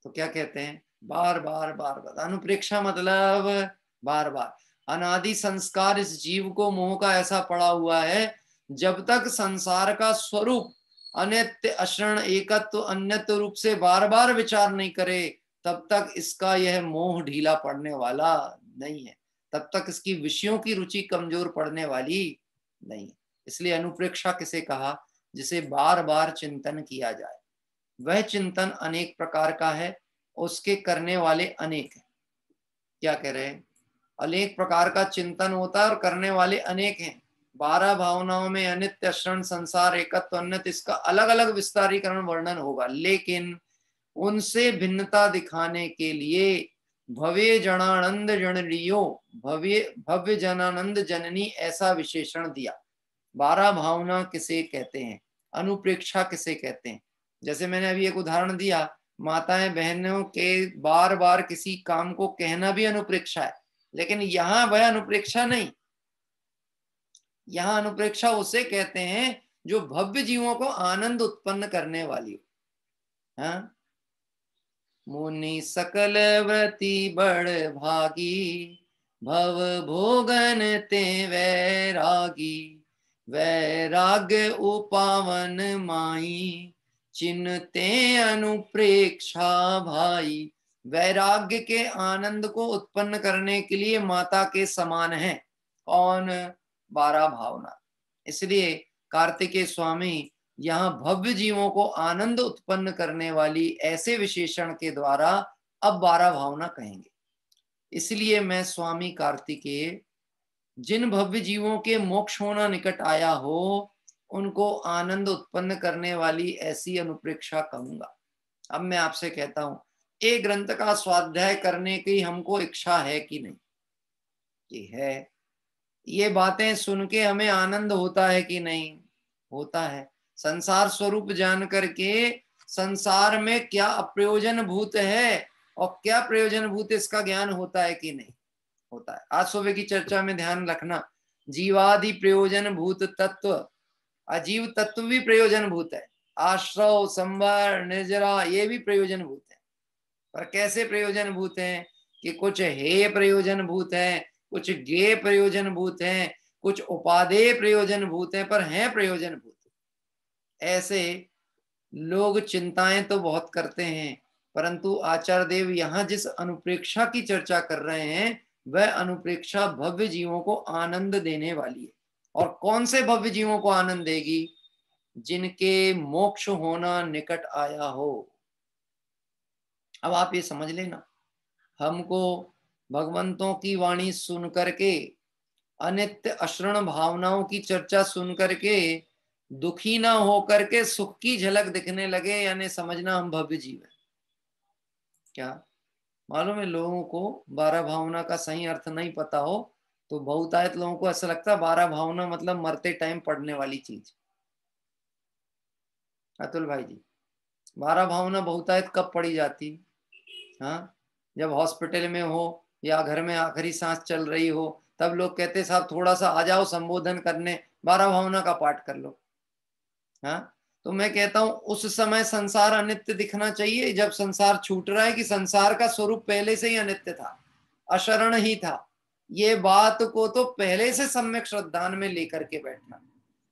तो क्या कहते हैं? बार बार बार बार। अनुप्रेक्षा मतलब बार बार। अनादि संस्कार इस जीव को मोह का ऐसा पड़ा हुआ है, जब तक संसार का स्वरूप अनित्य अशरण एकत्व अन्यत्व रूप से बार बार विचार नहीं करे, तब तक इसका यह मोह ढीला पड़ने वाला नहीं है, तब तक इसकी विषयों की रुचि कमजोर पड़ने वाली नहीं है। इसलिए अनुप्रेक्षा किसे कहा? जिसे बार बार चिंतन किया जाए। वह चिंतन अनेक प्रकार का है, उसके करने वाले अनेक हैं। क्या कह रहे हैं? अनेक प्रकार का चिंतन होता है और करने वाले अनेक हैं। 12 भावनाओं में अनित्य अशरण संसार एकत्व अन्यत, इसका अलग अलग विस्तारीकरण वर्णन होगा, लेकिन उनसे भिन्नता दिखाने के लिए भव्य जनानंद जननियो, भव्य भव्य जनानंद जननी ऐसा विशेषण दिया। 12 भावना किसे कहते हैं? अनुप्रेक्षा किसे कहते हैं? जैसे मैंने अभी एक उदाहरण दिया, माताएं बहनों के बार बार किसी काम को कहना भी अनुप्रेक्षा है, लेकिन यहाँ वह अनुप्रेक्षा नहीं। यहाँ अनुप्रेक्षा उसे कहते हैं जो भव्य जीवों को आनंद उत्पन्न करने वाली हो। हाँ, मुनि सकल व्रति बड़ भागी, भव भोगन ते वैरागी, वैराग्य उपावन माई, चिन्हते अनुप्रेक्षा भाई, वैराग्य के आनंद को उत्पन्न करने के लिए माता के समान है। कौन? 12 भावना। इसलिए कार्तिकेय स्वामी यहाँ भव्य जीवों को आनंद उत्पन्न करने वाली ऐसे विशेषण के द्वारा अब 12 भावना कहेंगे। इसलिए मैं स्वामी कार्तिकेय जिन भव्य जीवों के मोक्ष होना निकट आया हो उनको आनंद उत्पन्न करने वाली ऐसी अनुप्रेक्षा कहूंगा। अब मैं आपसे कहता हूं, एक ग्रंथ का स्वाध्याय करने की हमको इच्छा है कि नहीं? ये है। ये बातें सुन के हमें आनंद होता है कि नहीं? होता है। संसार स्वरूप जान करके संसार में क्या अप्रयोजन भूत है और क्या प्रयोजन भूत, इसका ज्ञान होता है कि नहीं? होता है। आज सुबह की चर्चा में ध्यान रखना, जीवादि प्रयोजन भूत तत्व, अजीव तत्व भी प्रयोजन भूत है। आश्रव, संवर, निर्जरा, ये भी प्रयोजन भूत है। पर कैसे प्रयोजन भूत हैं कि कुछ हे प्रयोजन भूत है, कुछ गे प्रयोजन भूत हैं, कुछ उपादेय प्रयोजन भूत हैं, पर हैं प्रयोजन भूत। ऐसे लोग चिंताएं तो बहुत करते हैं, परंतु आचार्य देव यहाँ जिस अनुप्रेक्षा की चर्चा कर रहे हैं वह अनुप्रेक्षा भव्य जीवों को आनंद देने वाली है। और कौन से भव्य जीवों को आनंद देगी? जिनके मोक्ष होना निकट आया हो। अब आप ये समझ लेना, हमको भगवंतों की वाणी सुन करके, अनित्य अशरण भावनाओं की चर्चा सुन करके दुखी ना हो करके सुख की झलक दिखने लगे, यानी समझना हम भव्य जीव है। क्या मालूम है, लोगों को 12 भावना का सही अर्थ नहीं पता हो तो बहुतायत लोगों को ऐसा लगता है 12 भावना मतलब मरते टाइम पढ़ने वाली चीज। अतुल भाई जी, 12 भावना बहुतायत कब पढ़ी जाती? हाँ, जब हॉस्पिटल में हो या घर में आखिरी सांस चल रही हो, तब लोग कहते साहब थोड़ा सा आ जाओ संबोधन करने, 12 भावना का पाठ कर लो। हाँ, तो मैं कहता हूं उस समय संसार अनित्य दिखना चाहिए जब संसार छूट रहा है, कि संसार का स्वरूप पहले से ही अनित्य था, अशरण ही था। ये बात को तो पहले से सम्यक श्रद्धान में लेकर के बैठना।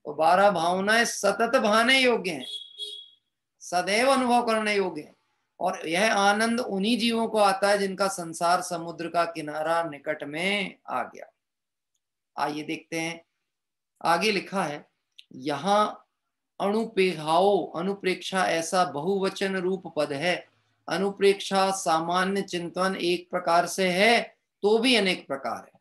तो 12 भावनाएं सतत भाने योग्य हैं, सदैव अनुभव करने योग्य है। और यह आनंद उन्हीं जीवों को आता है जिनका संसार समुद्र का किनारा निकट में आ गया। आइए देखते हैं, आगे लिखा है यहाँ अणुपेहाओ, अनुप्रेक्षा ऐसा बहुवचन रूप पद है। अनुप्रेक्षा सामान्य चिंतन एक प्रकार से है तो भी अनेक प्रकार है।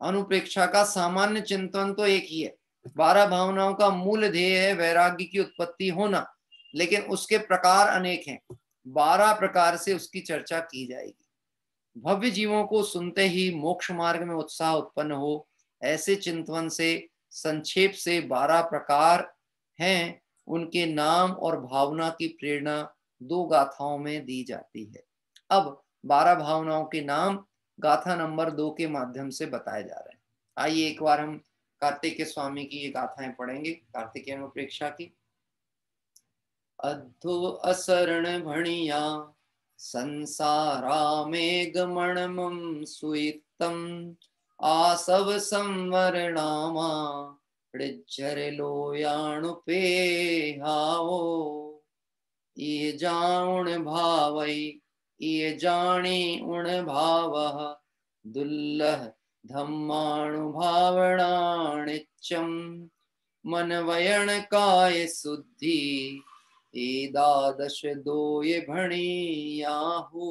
अनुप्रेक्षा का सामान्य चिंतन तो एक ही है, 12 भावनाओं का मूल ध्येय है वैराग्य की उत्पत्ति होना, लेकिन उसके प्रकार अनेक हैं। 12 प्रकार से उसकी चर्चा की जाएगी। भव्य जीवों को सुनते ही मोक्ष मार्ग में उत्साह उत्पन्न हो, ऐसे चिंतन से संक्षेप से 12 प्रकार हैं। उनके नाम और भावना की प्रेरणा 2 गाथाओं में दी जाती है। अब 12 भावनाओं के नाम गाथा नंबर 2 के माध्यम से बताए जा रहे हैं। आइए एक बार हम कार्तिकेय स्वामी की ये गाथाएं पढ़ेंगे, कार्तिकेय अनुप्रेक्षा की। अद्धो असरण भणिया संसारा में गमणमं सुइत्तम आसव संवर नामा ऋज्जर लोयाणुपे हाओ। ये जाउण भावई ये जाणी उण भावः दुल्लह धम्माणुभावनानिच्चम मनवयण काय शुद्धि एदादश दोय भणियाहु।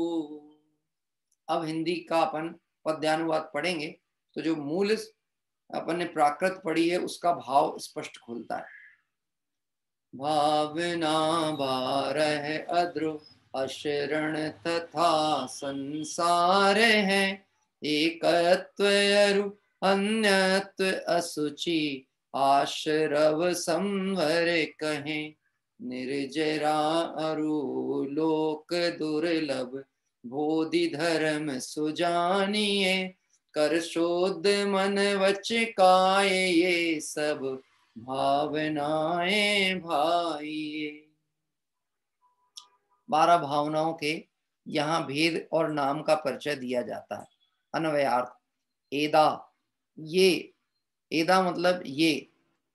अब हिंदी का अपन पद्यानुवाद पढ़ेंगे तो जो मूल अपन ने प्राकृत पढ़ी है उसका भाव स्पष्ट खुलता है। भावना 12 अद्रु अशरण तथा संसार है, एकत्व अरु अन्यत्व असुचि आश्रव संवर कहें। निर्जरा अरु लोक दुर्लभ बोधि धर्म सुजानिए, कर शोध मन वच काय ये सब भावनाएं भाई। 12 भावनाओं के यहाँ भेद और नाम का परिचय दिया जाता है। अन्वयार्थ, एदा ये, एदा मतलब ये,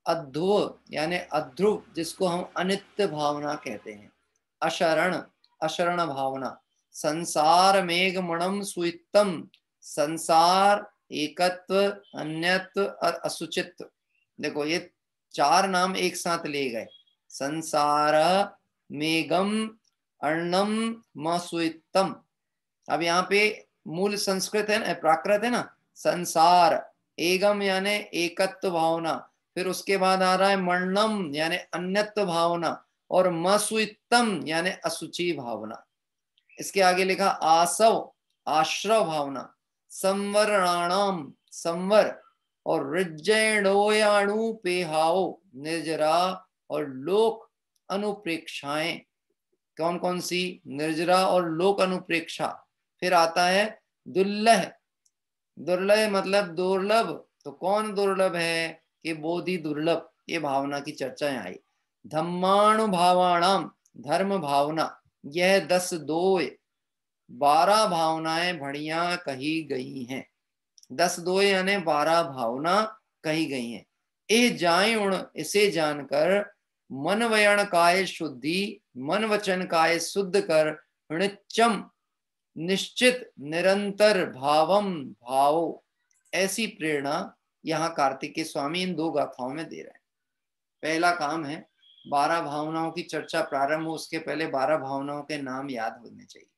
अध्रुव यानी अध्रुव जिसको हम अनित्य भावना कहते हैं, अशरण अशरण भावना, संसार मेघमणम सुइत्तम, संसार एकत्व अन्यत्व और असुचित्व। देखो ये चार नाम एक साथ ले गए, संसार मेघम अर्णम मसुइत्तम। अब यहाँ पे मूल संस्कृत है ना, प्राकृत है ना, संसार, एगम यानी एकत्व भावना, फिर उसके बाद आ रहा है मर्णम यानी अन्यत्व भावना, और मसुइत्तम यानी असुचि भावना। इसके आगे लिखा आसव आश्रव भावना, संवरणाणाम संवर, और ऋज्जैणोयाणु पेहाओ निर्जरा, और लोक अनुप्रेक्षाएं। कौन कौन सी? निर्जरा और लोक अनुप्रेक्षा। फिर आता है दुर्लभ, दुर्लभ मतलब दुर्लभ, तो कौन दुर्लभ है कि बोधि दुर्लभ, ये भावना की चर्चा यहाँ आई। धम्मानुभावाणाम धर्म भावना, यह 10 दो 12 भावनाएं बढ़िया कही गई हैं। 10 दो यानी 12 भावना कही गई हैं। ए जाय उण, इसे जानकर मन वयण काय शुद्धि, मन वचन काय शुद्ध कर, ऋणिच्चम निश्चित निरंतर भावम भाव। ऐसी प्रेरणा यहाँ कार्तिकेय स्वामी इन 2 गाथाओं में दे रहे हैं। पहला काम है 12 भावनाओं की चर्चा प्रारंभ हो, उसके पहले 12 भावनाओं के नाम याद होने चाहिए,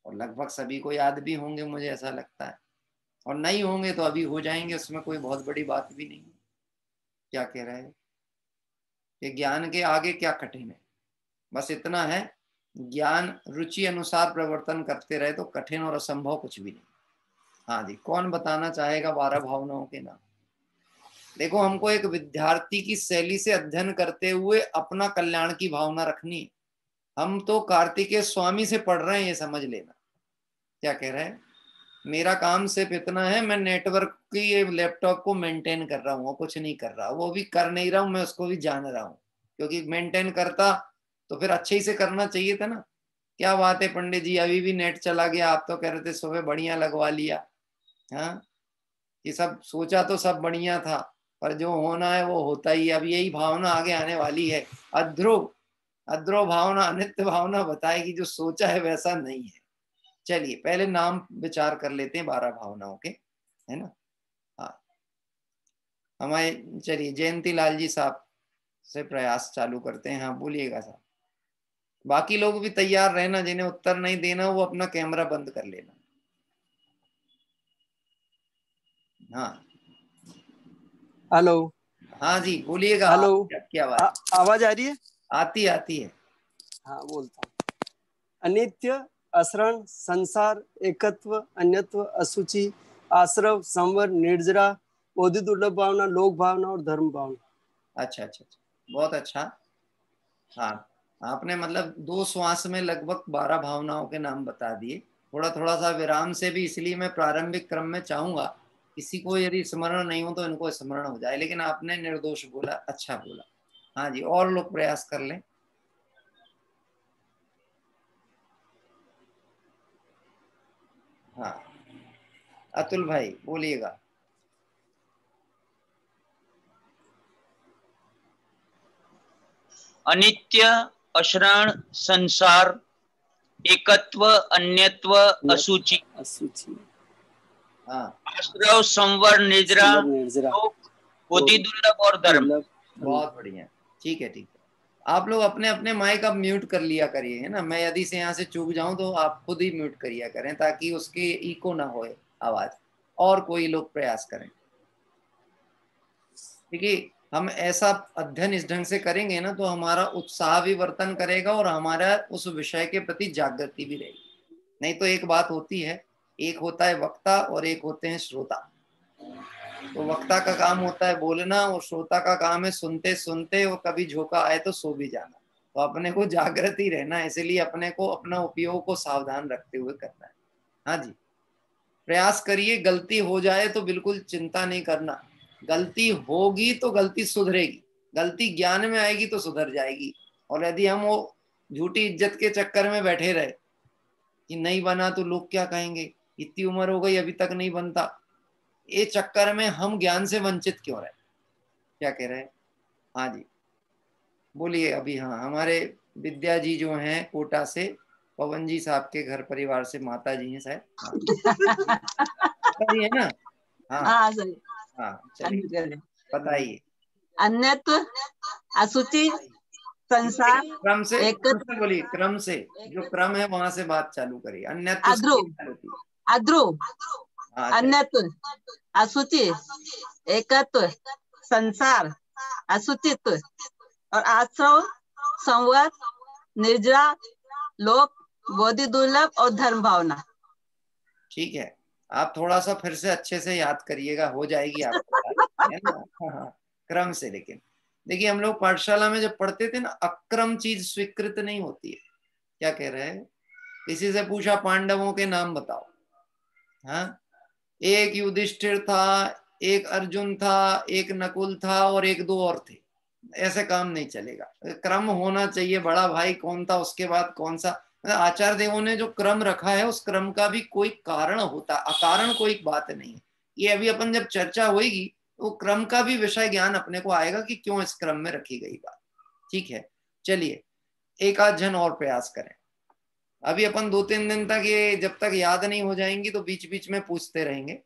और लगभग सभी को याद भी होंगे मुझे ऐसा लगता है, और नहीं होंगे तो अभी हो जाएंगे, उसमें कोई बहुत बड़ी बात भी नहीं है। क्या कह रहे हैं कि ज्ञान के आगे क्या कठिन है, बस इतना है, ज्ञान रुचि अनुसार प्रवर्तन करते रहे तो कठिन और असंभव कुछ भी नहीं। हाँ जी, कौन बताना चाहेगा 12 भावनाओं के नाम? देखो, हमको एक विद्यार्थी की शैली से अध्ययन करते हुए अपना कल्याण की भावना रखनी है। हम तो कार्तिकेय स्वामी से पढ़ रहे हैं, ये समझ लेना। क्या कह रहे हैं? मेरा काम सिर्फ इतना है, मैं नेटवर्क की लैपटॉप को मेंटेन कर रहा हूँ, वो कुछ नहीं कर रहा, वो भी कर नहीं रहा हूँ, मैं उसको भी जान रहा हूँ, क्योंकि मेंटेन करता तो फिर अच्छे ही से करना चाहिए था ना। क्या बात है पंडित जी, अभी भी नेट चला गया, आप तो कह रहे थे सुबह बढ़िया लगवा लिया। हाँ, ये सब सोचा तो सब बढ़िया था, पर जो होना है वो होता ही। अब यही भावना आगे आने वाली है, अध्रुव, अध्रुव भावना, अनित्य भावना बताएगी, जो सोचा है वैसा नहीं है। चलिए पहले नाम विचार कर लेते हैं 12 भावनाओं के, है ना। हाँ, हमारे चलिए जयंती लाल जी साहब से प्रयास चालू करते हैं। हाँ बोलिएगा साहब, बाकी लोग भी तैयार रहना, जिन्हें उत्तर नहीं देना वो अपना कैमरा बंद कर लेना। हाँ हेलो। हाँ जी बोलिएगा। हेलो, क्या बात? आवाज आ रही है? आती आती है। हाँ बोलता हूँ। अनित्य, असरण, संसार, एकत्व, अन्यत्व, असुचि, आश्रव, संवर, निर्जरा, बोधि दुर्लभ भावना, लोक भावना और धर्म भावना। अच्छा अच्छा अच्छा, बहुत अच्छा। हाँ, आपने मतलब 2 श्वास में लगभग 12 भावनाओं के नाम बता दिए, थोड़ा थोड़ा सा विराम से भी, इसलिए मैं प्रारंभिक क्रम में चाहूंगा किसी को यदि स्मरण नहीं हो तो इनको स्मरण हो जाए, लेकिन आपने निर्दोष बोला, अच्छा बोला। हाँ जी, और लोग प्रयास कर लें। हाँ, अतुल भाई बोलिएगा। अनित्य, अशरण, संसार, एकत्व, अन्यत्व, असुचि, हाँ, आश्रव, संवर, निर्जरा, लोक, बोधि दुर्लभ और धर्म। बहुत बढ़िया, ठीक है ठीक है। आप लोग अपने अपने माइक अब म्यूट कर लिया करिए, है ना। मैं यदि से यहाँ से चूक जाऊं तो आप खुद ही म्यूट करिया करें, ताकि उसके इको ना होए आवाज। और कोई लोग प्रयास करें, क्योंकि हम ऐसा अध्ययन इस ढंग से करेंगे ना तो हमारा उत्साह भी वर्तन करेगा और हमारा उस विषय के प्रति जागृति भी रहेगी। नहीं तो एक बात होती है, एक होता है वक्ता और एक होते हैं श्रोता। तो वक्ता का काम होता है बोलना और श्रोता का काम है सुनते सुनते, और कभी झोंका आए तो सो भी जाना। तो अपने को जागृत ही रहना है, इसलिए अपने को अपना उपयोग को सावधान रखते हुए करना है। हाँ जी, प्रयास करिए। गलती हो जाए तो बिल्कुल चिंता नहीं करना, गलती होगी तो गलती सुधरेगी, गलती ज्ञान में आएगी तो सुधर जाएगी। और यदि हम वो झूठी इज्जत के चक्कर में बैठे रहे कि नहीं बना तो लोग क्या कहेंगे, इतनी उम्र हो गई अभी तक नहीं बनता, ये चक्कर में हम ज्ञान से वंचित क्यों रहे? क्या कह रहे हैं? हाँ जी बोलिए। अभी हाँ हमारे विद्या जी जो हैं कोटा से, पवन जी साहब के घर परिवार से माता जी हैं शायद। हाँ माता जी है ना। हाँ हाँ सही। हाँ चलिए बताइए। अन्यत्व, अशुचि, संसार, क्रम से एकत्व, बोलिए, क्रम से जो क्रम है वहां से बात चालू करिए। अन्यत्व अध्रुव, होती है। अध्रुव, हाँ चलिए। अन्यत्व, अशुचि, एकत्व, संसार, अशुचित्व और आश्रव, संवर, निर्जरा, लोक, बोधि दुर्लभ और धर्म भावना। ठीक है, आप थोड़ा सा फिर से अच्छे से याद करिएगा, हो जाएगी आपको याद, है ना। हाँ, क्रम से। लेकिन देखिए हम लोग पाठशाला में जब पढ़ते थे ना, अक्रम चीज स्वीकृत नहीं होती है। क्या कह रहे हैं? किसी से पूछा पांडवों के नाम बताओ, हाँ, एक युधिष्ठिर था, एक अर्जुन था, एक नकुल था और एक दो और थे। ऐसे काम नहीं चलेगा, क्रम होना चाहिए। बड़ा भाई कौन था, उसके बाद कौन सा। आचार्य देवों ने जो क्रम रखा है उस क्रम का भी कोई कारण होता, अकारण कोई बात नहीं है। ये अभी अपन जब चर्चा होगी तो क्रम का भी विषय ज्ञान अपने को आएगा कि क्यों इस क्रम में रखी गई बात। ठीक है, चलिए एक आध जन और प्रयास करें। अभी अपन 2-3 दिन तक ये जब तक याद नहीं हो जाएंगी तो बीच बीच में पूछते रहेंगे।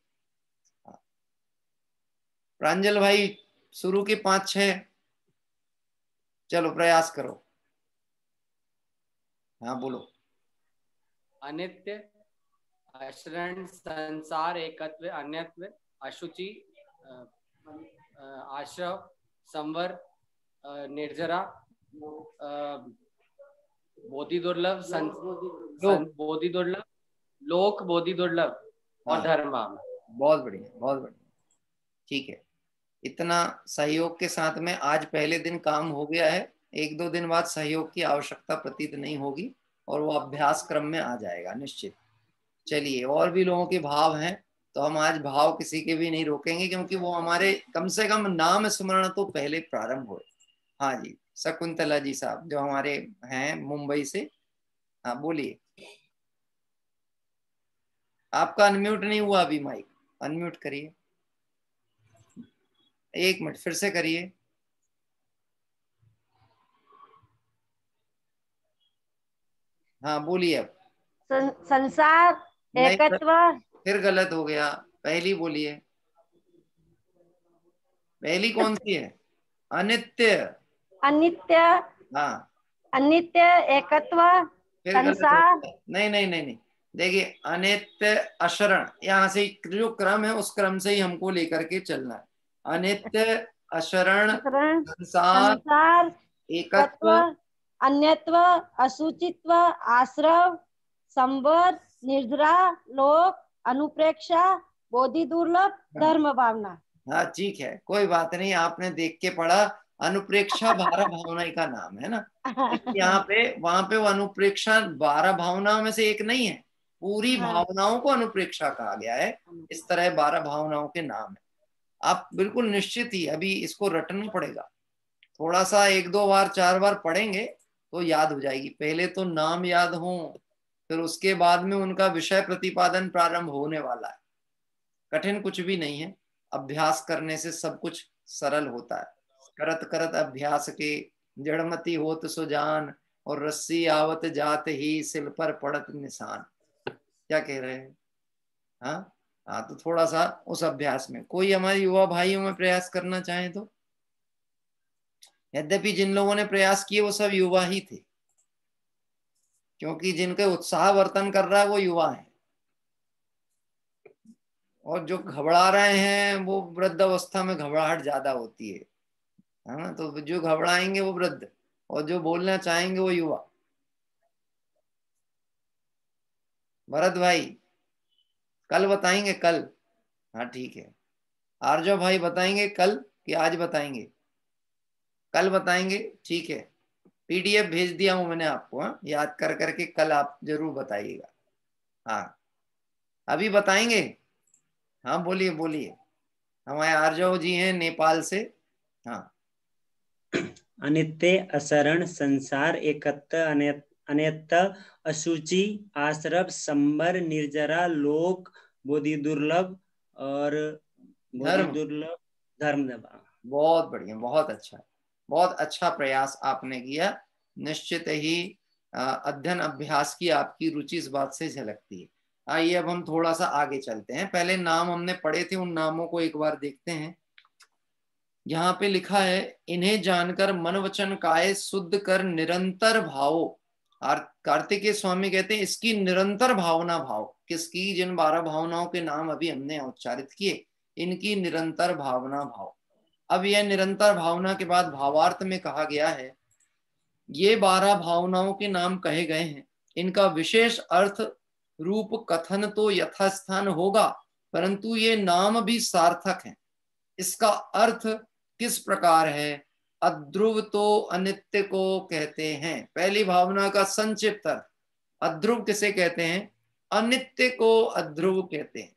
प्रांजल भाई शुरू की 5-6, चलो प्रयास करो। हाँ बोलो। अनित्य, अशरण, संसार, एकत्व, अन्यत्व, अशुचि, आश्रव, संवर, निर्जरा, बोधि दुर्लभ, बोधि दुर्लभ, लोक, बोधि दुर्लभ और धर्म भावना। बहुत बढ़िया, बहुत बढ़िया। ठीक है, इतना सहयोग के साथ में आज पहले दिन काम हो गया है। 1-2 दिन बाद सहयोग की आवश्यकता प्रतीत नहीं होगी और वो अभ्यास क्रम में आ जाएगा निश्चित। चलिए, और भी लोगों के भाव हैं तो हम आज भाव किसी के भी नहीं रोकेंगे, क्योंकि वो हमारे कम से कम नाम स्मरण तो पहले प्रारंभ हो। हाँ जी, शकुंतला जी साहब जो हमारे हैं मुंबई से, हाँ बोलिए। आपका अनम्यूट नहीं हुआ अभी, माइक अनम्यूट करिए। 1 मिनट फिर से करिए। हाँ बोलिए अब। संसार, नहीं, एकत्व, फिर गलत हो गया। पहली बोलिए। पहली कौन सी है? अनित्य। अनित्य, हाँ अनित्य, एकत्व, फिर गलत हो संसार। गया। नहीं नहीं नहीं नहीं, देखिए अनित्य अशरण, यहाँ से जो क्रम है उस क्रम से ही हमको लेकर के चलना है। अनित्य, अशरण, संसार, संसार, एकत्व, अन्यत्व, अशुचित्व, आश्रव, संवर, निर्जरा, लोक, अनुप्रेक्षा, बोधि दुर्लभ, धर्म भावना। हाँ ठीक है, कोई बात नहीं, आपने देख के पढ़ा। अनुप्रेक्षा 12 भावना का नाम है ना। यहाँ पे वहां पे वो अनुप्रेक्षा 12 भावनाओं में से एक नहीं है, पूरी भावनाओं को अनुप्रेक्षा कहा गया है। इस तरह 12 भावनाओं के नाम है। आप बिल्कुल निश्चित ही अभी इसको रटना पड़ेगा। थोड़ा सा 1-2 बार 4 बार पढ़ेंगे तो याद हो जाएगी। पहले तो नाम याद हो, फिर उसके बाद में उनका विषय प्रतिपादन प्रारंभ होने वाला है। कठिन कुछ भी नहीं है, अभ्यास करने से सब कुछ सरल होता है। करत करत अभ्यास के जड़मती होत सुजान, और रस्सी आवत जात ही सिल पर पड़त निशान। क्या कह रहे हैं? हाँ हाँ, तो थोड़ा सा उस अभ्यास में कोई हमारे युवा भाइयों में प्रयास करना चाहे तो। यद्यपि जिन लोगों ने प्रयास किए वो सब युवा ही थे, क्योंकि जिनके उत्साह वर्तन कर रहा है वो युवा है, और जो घबरा रहे हैं वो वृद्ध अवस्था में घबराहट ज्यादा होती है ना। तो जो घबराएंगे वो वृद्ध, और जो बोलना चाहेंगे वो युवा। भरत भाई कल बताएंगे? कल? हाँ ठीक है। आर्जव भाई बताएंगे कल कि आज बताएंगे? कल बताएंगे, ठीक है। पीडीएफ भेज दिया हूं मैंने आपको, हाँ याद कर करके कल आप जरूर बताइएगा। हाँ अभी बताएंगे? हाँ बोलिए बोलिए। हमारे आर्जव जी हैं नेपाल से। हाँ अनित्य, अशरण, संसार, एकत्व, अनित्य, अशुचि, आश्रव, संबर, निर्जरा, लोक, बोधि दुर्लभ और बोधि धर्म। दुर्लभ, धर्म। बहुत बढ़िया, बहुत अच्छा। बहुत अच्छा प्रयास आपने किया। निश्चित ही अध्ययन अभ्यास की आपकी रुचि इस बात से झलकती है। आइए अब हम थोड़ा सा आगे चलते हैं। पहले नाम हमने पढ़े थे, उन नामों को एक बार देखते हैं। यहाँ पे लिखा है, इन्हें जानकर मन वचन काये शुद्ध कर निरंतर भावो। और कार्तिकेय स्वामी कहते हैं इसकी निरंतर भावना भाव। किसकी? जिन 12 भावनाओं के नाम अभी हमने उच्चारित किए, इनकी निरंतर भावना भाव। अब यह निरंतर भावना के बाद भावार्थ में कहा गया है, ये 12 भावनाओं के नाम कहे गए हैं, इनका विशेष अर्थ रूप कथन तो यथास्थान होगा, परंतु ये नाम भी सार्थक हैं। इसका अर्थ किस प्रकार है? अध्रुव तो अनित्य को कहते हैं। पहली भावना का संक्षिप्त अर्थ, अध्रुव किसे कहते हैं? अनित्य को अध्रुव कहते हैं।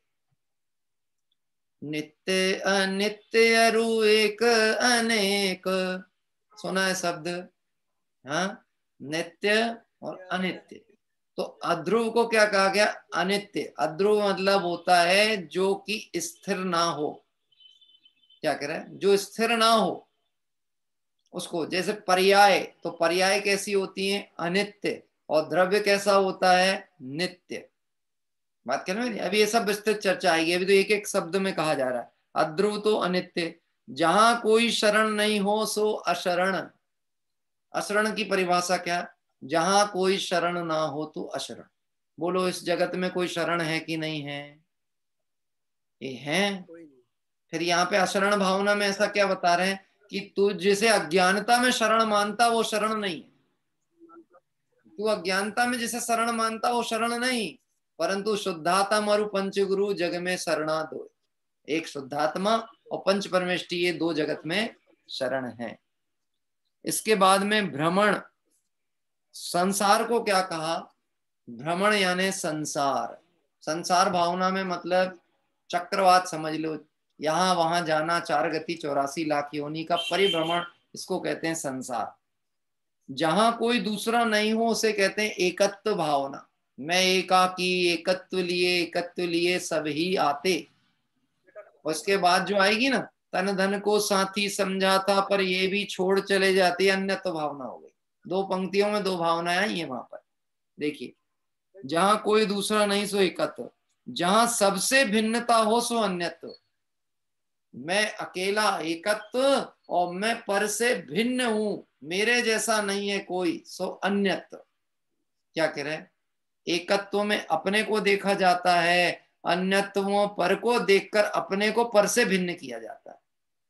नित्य अनित्य अरु एक अनेक, सुना है शब्द? हाँ, नित्य और अनित्य। तो अध्रुव को क्या कहा गया? अनित्य। अध्रुव मतलब होता है जो कि स्थिर ना हो। क्या कह रहा है? जो स्थिर ना हो उसको। जैसे पर्याय, तो पर्याय कैसी होती है? अनित्य। और द्रव्य कैसा होता है? नित्य। बात कर रहे हैं? अभी ये सब विस्तृत चर्चा आएगी, अभी तो एक एक शब्द में कहा जा रहा है। अध्रुव तो अनित्य। जहां कोई शरण नहीं हो सो अशरण। अशरण की परिभाषा क्या? जहां कोई शरण ना हो तो अशरण। बोलो, इस जगत में कोई शरण है कि नहीं है? ये है। फिर यहाँ पे अशरण भावना में ऐसा क्या बता रहे हैं कि तू जिसे अज्ञानता में शरण मानता वो शरण नहीं है। तू अज्ञानता में जिसे शरण मानता वो शरण नहीं, परंतु शुद्धात्मा और पंचगुरु जग में शरणा दो। एक शुद्धात्मा और पंच परमेष्टि, ये दो जगत में शरण है। इसके बाद में भ्रमण। संसार को क्या कहा? भ्रमण यानी संसार। संसार भावना में मतलब चक्रवात समझ लो, यहां वहां जाना, 4 गति 84 लाख योनि का परिभ्रमण, इसको कहते हैं संसार। जहां कोई दूसरा नहीं हो उसे कहते हैं एकत्व भावना। मैं एकाकी, एकत्व लिए सब ही आते। उसके बाद जो आएगी ना, तन धन को साथी समझा था पर ये भी छोड़ चले जाते, अन्यत्व भावना हो गई। 2 पंक्तियों में 2 भावनाएं आई है वहां पर। देखिए, जहां कोई दूसरा नहीं सो एकत्व, जहां सबसे भिन्नता हो सो अन्यत्व। मैं अकेला एकत्व और मैं पर से भिन्न हूं, मेरे जैसा नहीं है कोई, सो अन्यत्व। क्या कह रहे हैं? एकत्व में अपने को देखा जाता है, अन्यत्वों पर को देखकर अपने को पर से भिन्न किया जाता है।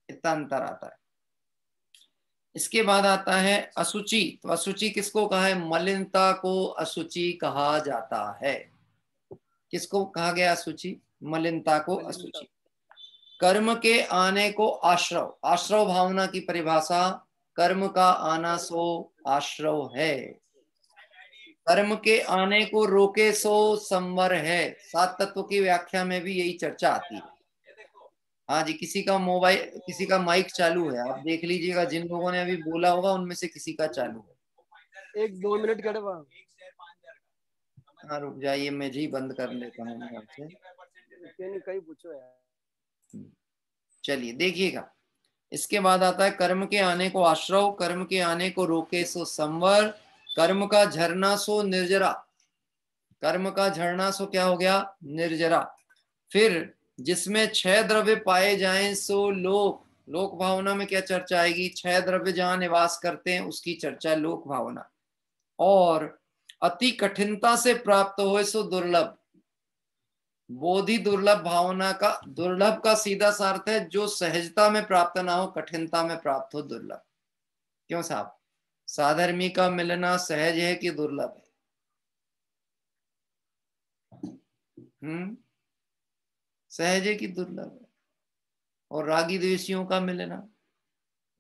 इतना अंतर आता है। इसके बाद आता है असुचि। तो असुचि किसको कहा है? मलिनता को असुचि कहा जाता है। किसको कहा गया असुचि? मलिनता को असुचि। कर्म के आने को आश्रव। आश्रव भावना की परिभाषा, कर्म का आना सो आश्रव है। कर्म के आने को रोके सो संवर है। 7 तत्व की व्याख्या में भी यही चर्चा आती है। हाँ जी, किसी का मोबाइल, किसी का माइक चालू है, आप देख लीजिएगा। जिन लोगों ने अभी बोला होगा उनमें से किसी का चालू है। 1-2 मिनट कर। हाँ रुक जाइए, मैं जी बंद कर लेता हूँ आपसे। कहीं पूछो यार। चलिए देखिएगा, इसके बाद आता है कर्म के आने को आश्रव, कर्म के आने को रोके सो संवर, कर्म का झरना सो निर्जरा। कर्म का झरना सो क्या हो गया? निर्जरा। फिर जिसमें 6 द्रव्य पाए जाएं सो लोक। लोक भावना में क्या चर्चा आएगी? 6 द्रव्य जहां निवास करते हैं उसकी चर्चा लोक भावना। और अति कठिनता से प्राप्त हो सो दुर्लभ। बोधि दुर्लभ भावना का, दुर्लभ का सीधा सा अर्थ है जो सहजता में प्राप्त ना हो, कठिनता में प्राप्त हो, दुर्लभ। क्यों साहब? साधर्मी का मिलना सहज है कि दुर्लभ है? सहज है कि दुर्लभ है? और रागी द्वेषियों का मिलना,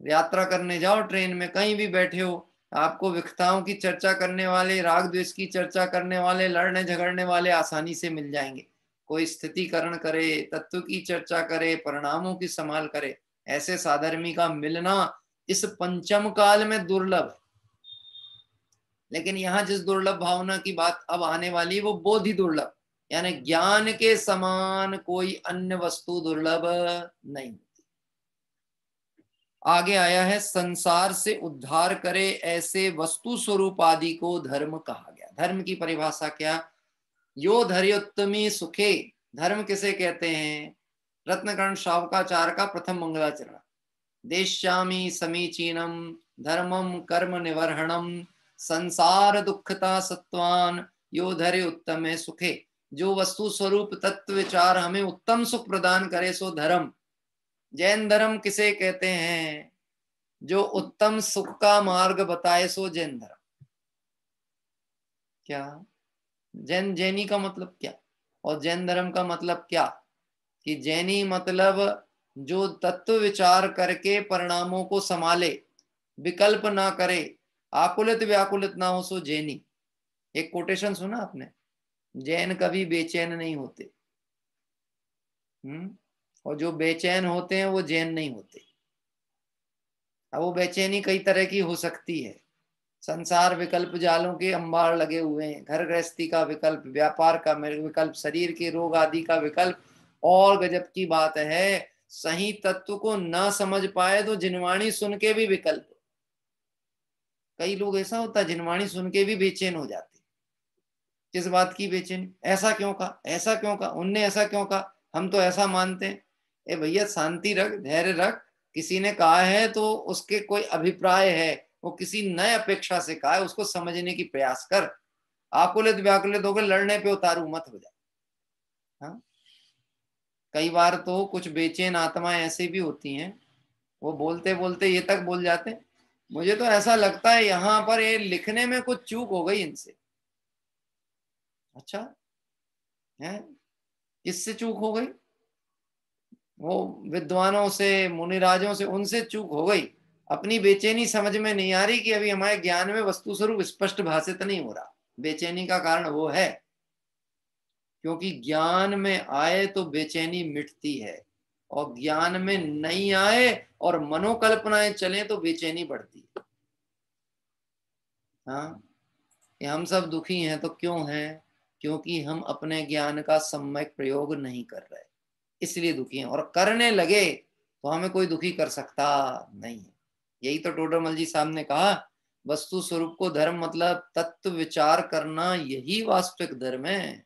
यात्रा करने जाओ ट्रेन में, कहीं भी बैठे हो, आपको विखताओं की चर्चा करने वाले, राग द्वेष की चर्चा करने वाले, लड़ने झगड़ने वाले आसानी से मिल जाएंगे। कोई स्थितिकरण करे, तत्व की चर्चा करे, परिणामों की संभाल करे, ऐसे साधर्मी का मिलना इस पंचम काल में दुर्लभ है। लेकिन यहाँ जिस दुर्लभ भावना की बात अब आने वाली है वो बोधि दुर्लभ, यानी ज्ञान के समान कोई अन्य वस्तु दुर्लभ नहीं। आगे आया है संसार से उद्धार करे ऐसे वस्तु स्वरूप आदि को धर्म कहा गया। धर्म की परिभाषा क्या? यो धर्योत्तमी सुखे। धर्म किसे कहते हैं? रत्नकर्ण शावकाचार्य का प्रथम मंगलाचरण। देश्यामि समीचीनम धर्मम कर्म निवर्हणम संसार दुखता सत्वान यो धर्य उत्तमे सुखे। जो वस्तु स्वरूप तत्व विचार हमें उत्तम सुख प्रदान करे सो धर्म। जैन धर्म किसे कहते हैं? जो उत्तम सुख का मार्ग बताए सो जैन धर्म। क्या जैनी का मतलब क्या और जैन धर्म का मतलब क्या? कि जैनी मतलब जो तत्व विचार करके परिणामों को संभाले, विकल्प ना करे, आकुलित व्याकुलित ना हो सो जैनी। एक कोटेशन सुना आपने? जैन कभी बेचैन नहीं होते। और जो बेचैन होते हैं वो जैन नहीं होते। अब वो बेचैनी कई तरह की हो सकती है। संसार विकल्प जालों के अंबार लगे हुए हैं, घर गृहस्थी का विकल्प, व्यापार का विकल्प, शरीर के रोग आदि का विकल्प। और गजब की बात है, सही तत्व को ना समझ पाए तो जिनवाणी सुन के भी विकल्प। कई लोग ऐसा होता है जिनवाणी सुन के भी बेचैन हो जाते। किस बात की बेचैनी? ऐसा क्यों कहा, ऐसा क्यों कहा, उनने ऐसा क्यों कहा, हम तो ऐसा मानते हैं। ए भैया शांति रख, धैर्य रख। किसी ने कहा है तो उसके कोई अभिप्राय है, वो किसी नए अपेक्षा से कहा है, उसको समझने की प्रयास कर। आकुलित व्याकुलित होकर लड़ने पे उतारू मत हो जाए। हाँ, कई बार तो कुछ बेचैन आत्माएं ऐसे भी होती हैं, वो बोलते बोलते ये तक बोल जाते, मुझे तो ऐसा लगता है यहाँ पर ये लिखने में कुछ चूक हो गई इनसे। अच्छा है, किससे चूक हो गई? वो विद्वानों से, मुनिराजों से, उनसे चूक हो गई। अपनी बेचैनी समझ में नहीं आ रही कि अभी हमारे ज्ञान में वस्तु स्वरूप स्पष्ट भाषित नहीं हो रहा। बेचैनी का कारण वो है, क्योंकि ज्ञान में आए तो बेचैनी मिटती है, और ज्ञान में नहीं आए और मनोकल्पनाएं चले तो बेचैनी बढ़ती है। हाँ, कि हम सब दुखी हैं तो क्यों हैं? क्योंकि हम अपने ज्ञान का सम्यक प्रयोग नहीं कर रहे, इसलिए दुखी हैं। और करने लगे तो हमें कोई दुखी कर सकता नहीं है। यही तो टोडरमल जी साहब ने कहा, वस्तु स्वरूप को धर्म मतलब तत्व विचार करना, यही वास्तविक धर्म है।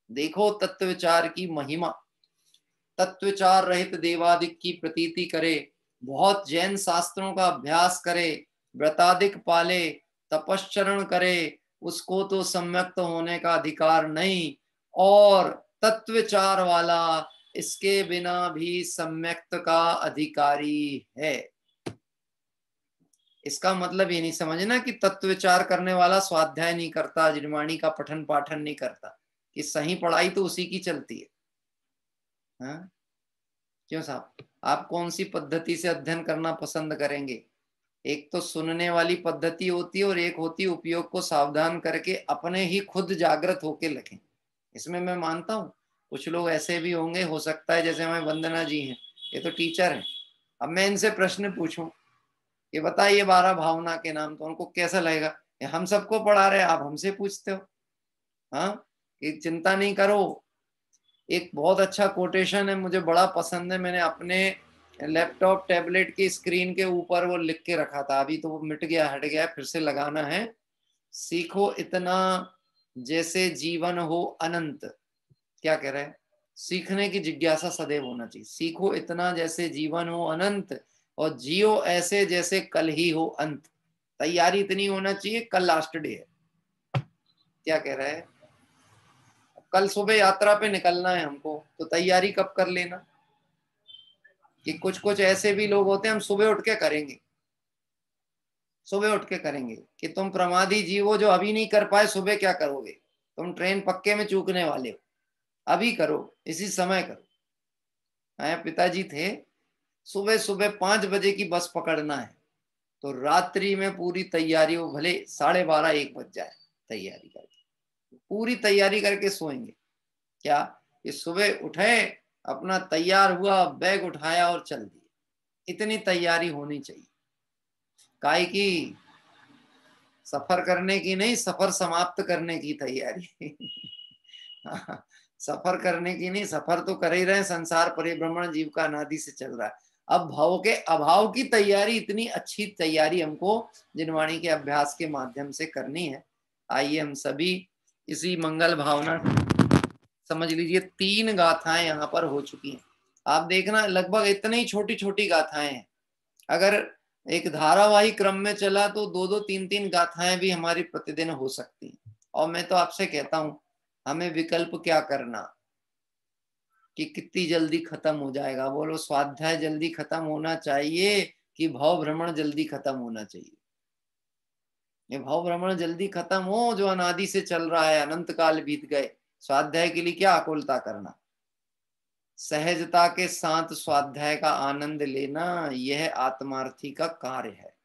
देखो तत्व विचार की महिमा। तत्व विचार रहित देवादिक की प्रतीति करे, बहुत जैन शास्त्रों का अभ्यास करे, व्रतादिक पाले, तपश्चरण करे, उसको तो सम्यक्त होने का अधिकार नहीं। और तत्व विचार वाला इसके बिना भी सम्यक्त का अधिकारी है। इसका मतलब ये नहीं समझना कि तत्व विचार करने वाला स्वाध्याय नहीं करता, जिनवाणी का पठन पाठन नहीं करता, कि सही पढ़ाई तो उसी की चलती है। हाँ? क्यों साहब, आप कौन सी पद्धति से अध्ययन करना पसंद करेंगे? एक तो सुनने वाली पद्धति होती है और एक होती है उपयोग को सावधान करके अपने ही खुद जागृत होके लिखें। इसमें मैं मानता हूँ कुछ लोग ऐसे भी होंगे, हो सकता है जैसे हमें वंदना जी हैं, ये तो टीचर हैं। अब मैं इनसे प्रश्न पूछूं कि बताइए 12 भावना के नाम, तो उनको कैसा लगेगा? हम सबको पढ़ा रहे, आप हमसे पूछते हो। हाँ, कि चिंता नहीं करो। एक बहुत अच्छा कोटेशन है, मुझे बड़ा पसंद है, मैंने अपने लैपटॉप टैबलेट की स्क्रीन के ऊपर वो लिख के रखा था, अभी तो वो मिट गया, हट गया, फिर से लगाना है। सीखो इतना जैसे जीवन हो अनंत। क्या कह रहे हैं? सीखने की जिज्ञासा सदैव होना चाहिए। सीखो इतना जैसे जीवन हो अनंत, और जियो ऐसे जैसे कल ही हो अंत। तैयारी इतनी होना चाहिए, कल लास्ट डे है। क्या कह रहा है? कल सुबह यात्रा पे निकलना है हमको, तो तैयारी कब कर लेना? कि कुछ कुछ ऐसे भी लोग होते हैं, हम सुबह उठ के करेंगे, सुबह उठ के करेंगे। कि तुम प्रमादी जीवो जो अभी नहीं कर पाए, सुबह क्या करोगे? तुम ट्रेन पक्के में चूकने वाले हो, अभी करो, इसी समय करो। आया पिताजी थे, सुबह सुबह 5 बजे की बस पकड़ना है, तो रात्रि में पूरी तैयारी हो, भले 12:30 1 बज जाए, तैयारी करके, पूरी तैयारी करके सोएंगे। क्या? कि सुबह उठे, अपना तैयार हुआ, बैग उठाया और चल दिए। इतनी तैयारी होनी चाहिए। काहे की? सफर करने की नहीं, सफर समाप्त करने की तैयारी। सफर करने की नहीं, सफर तो कर ही रहे, संसार परिभ्रमण जीव का अनादि से चल रहा है। अब भाव के अभाव की तैयारी, इतनी अच्छी तैयारी हमको जिनवाणी के अभ्यास के माध्यम से करनी है। आइए हम सभी इसी मंगल भावना, समझ लीजिए 3 गाथाएं यहाँ पर हो चुकी हैं। आप देखना लगभग इतनी छोटी छोटी गाथाएं हैं। अगर एक धारावाही क्रम में चला तो 2-2, 3-3 गाथाएं भी हमारी प्रतिदिन हो सकती हैं। और मैं तो आपसे कहता हूं, हमें विकल्प क्या करना कि कितनी जल्दी खत्म हो जाएगा। बोलो, स्वाध्याय जल्दी खत्म होना चाहिए कि भाव भ्रमण जल्दी खत्म होना चाहिए? ये भाव भ्रमण जल्दी खत्म हो जो अनादि से चल रहा है, अनंत काल बीत गए। स्वाध्याय के लिए क्या आकुलता करना, सहजता के साथ स्वाध्याय का आनंद लेना, यह आत्मार्थी का कार्य है।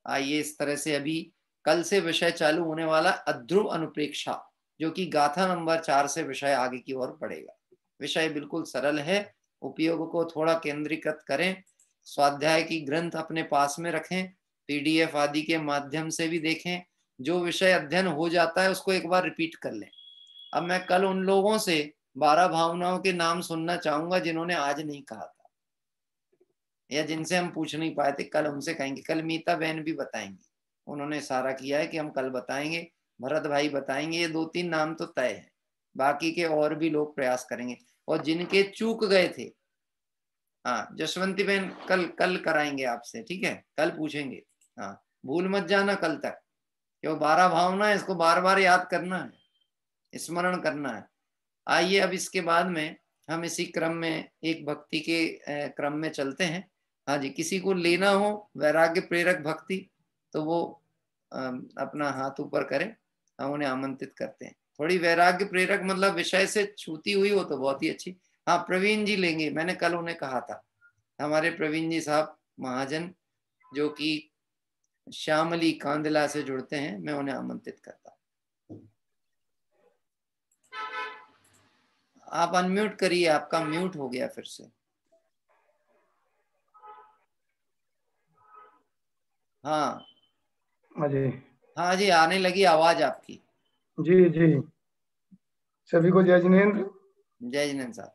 आइए इस तरह से अभी कल से विषय चालू होने वाला अध्रुव अनुप्रेक्षा, जो कि गाथा नंबर 4 से विषय आगे की ओर बढ़ेगा। विषय बिल्कुल सरल है, उपयोग को थोड़ा केंद्रीकृत करें, स्वाध्याय की ग्रंथ अपने पास में रखें, पीडीएफ आदि के माध्यम से भी देखें। जो विषय अध्ययन हो जाता है उसको एक बार रिपीट कर लें। अब मैं कल उन लोगों से 12 भावनाओं के नाम सुनना चाहूंगा जिन्होंने आज नहीं कहा था, या जिनसे हम पूछ नहीं पाए थे, कल उनसे कहेंगे। कल मीता बहन भी बताएंगी, उन्होंने इशारा किया है कि हम कल बताएंगे, भरत भाई बताएंगे। ये 2-3 नाम तो तय है, बाकी के और भी लोग प्रयास करेंगे। और जिनके चूक गए थे, हाँ जसवंती बहन कल कराएंगे आपसे, ठीक है? कल पूछेंगे, हाँ भूल मत जाना कल तक, क्यों 12 भावना है, इसको बार बार याद करना है, स्मरण करना है। आइए अब इसके बाद में हम इसी क्रम में एक भक्ति के क्रम में चलते हैं। हाँ जी, किसी को लेना हो वैराग्य प्रेरक भक्ति तो वो अपना हाथ ऊपर करें, हम उन्हें आमंत्रित करते हैं। थोड़ी वैराग्य प्रेरक मतलब विषय से छूती हुई हो तो बहुत ही अच्छी। हाँ प्रवीण जी लेंगे, मैंने कल उन्हें कहा था, हमारे प्रवीण जी साहब महाजन जो कि श्यामली कांदला से जुड़ते हैं, मैं उन्हें आमंत्रित करता हूँ। आप अनम्यूट करिए, आपका म्यूट हो गया फिर से। हाँ हाँ जी, आने लगी आवाज आपकी। जी जी, सभी को जय जिनेन्द्र। जय जिनेन्द्र साहब।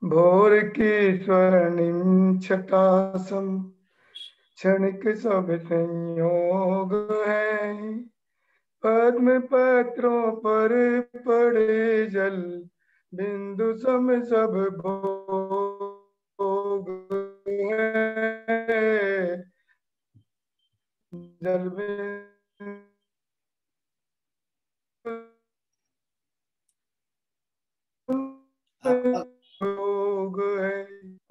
भोर की स्वर्णिम छटासम क्षणिक सब संयोग है, पद्म पत्रों पर पड़े जल बिंदु सम सब भोग है, जल भोग है,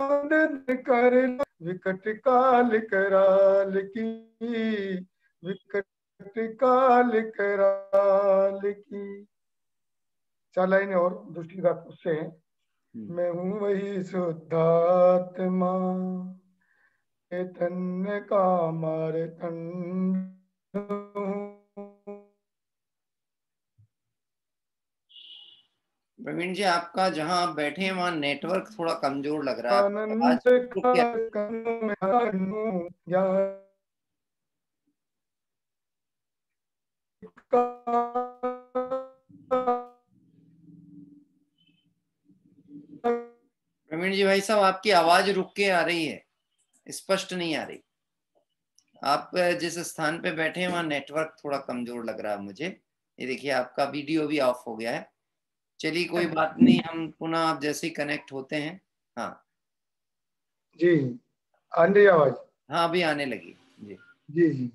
आनंद कर विकट काल कराल की, विकट काल कराल की। 4 लाइनें और दूसरी बात उससे है। मैं हूँ वही शुद्धात्मा, चैतन्य का मार्तंड हूँ। प्रवीण जी, आपका जहां आप बैठे हैं वहां नेटवर्क थोड़ा कमजोर लग रहा है। आनंद प्रवीण जी भाई साहब, आपकी आवाज रुक के आ रही है, स्पष्ट नहीं आ रही। आप जिस स्थान पे बैठे हैं वहां नेटवर्क थोड़ा कमजोर लग रहा है मुझे। ये देखिए आपका वीडियो भी ऑफ हो गया है। चलिए कोई बात नहीं, हम पुनः आप जैसे ही कनेक्ट होते हैं। हाँ जी, आ रही आवाज? हाँ अभी आने लगी जी। जी जी,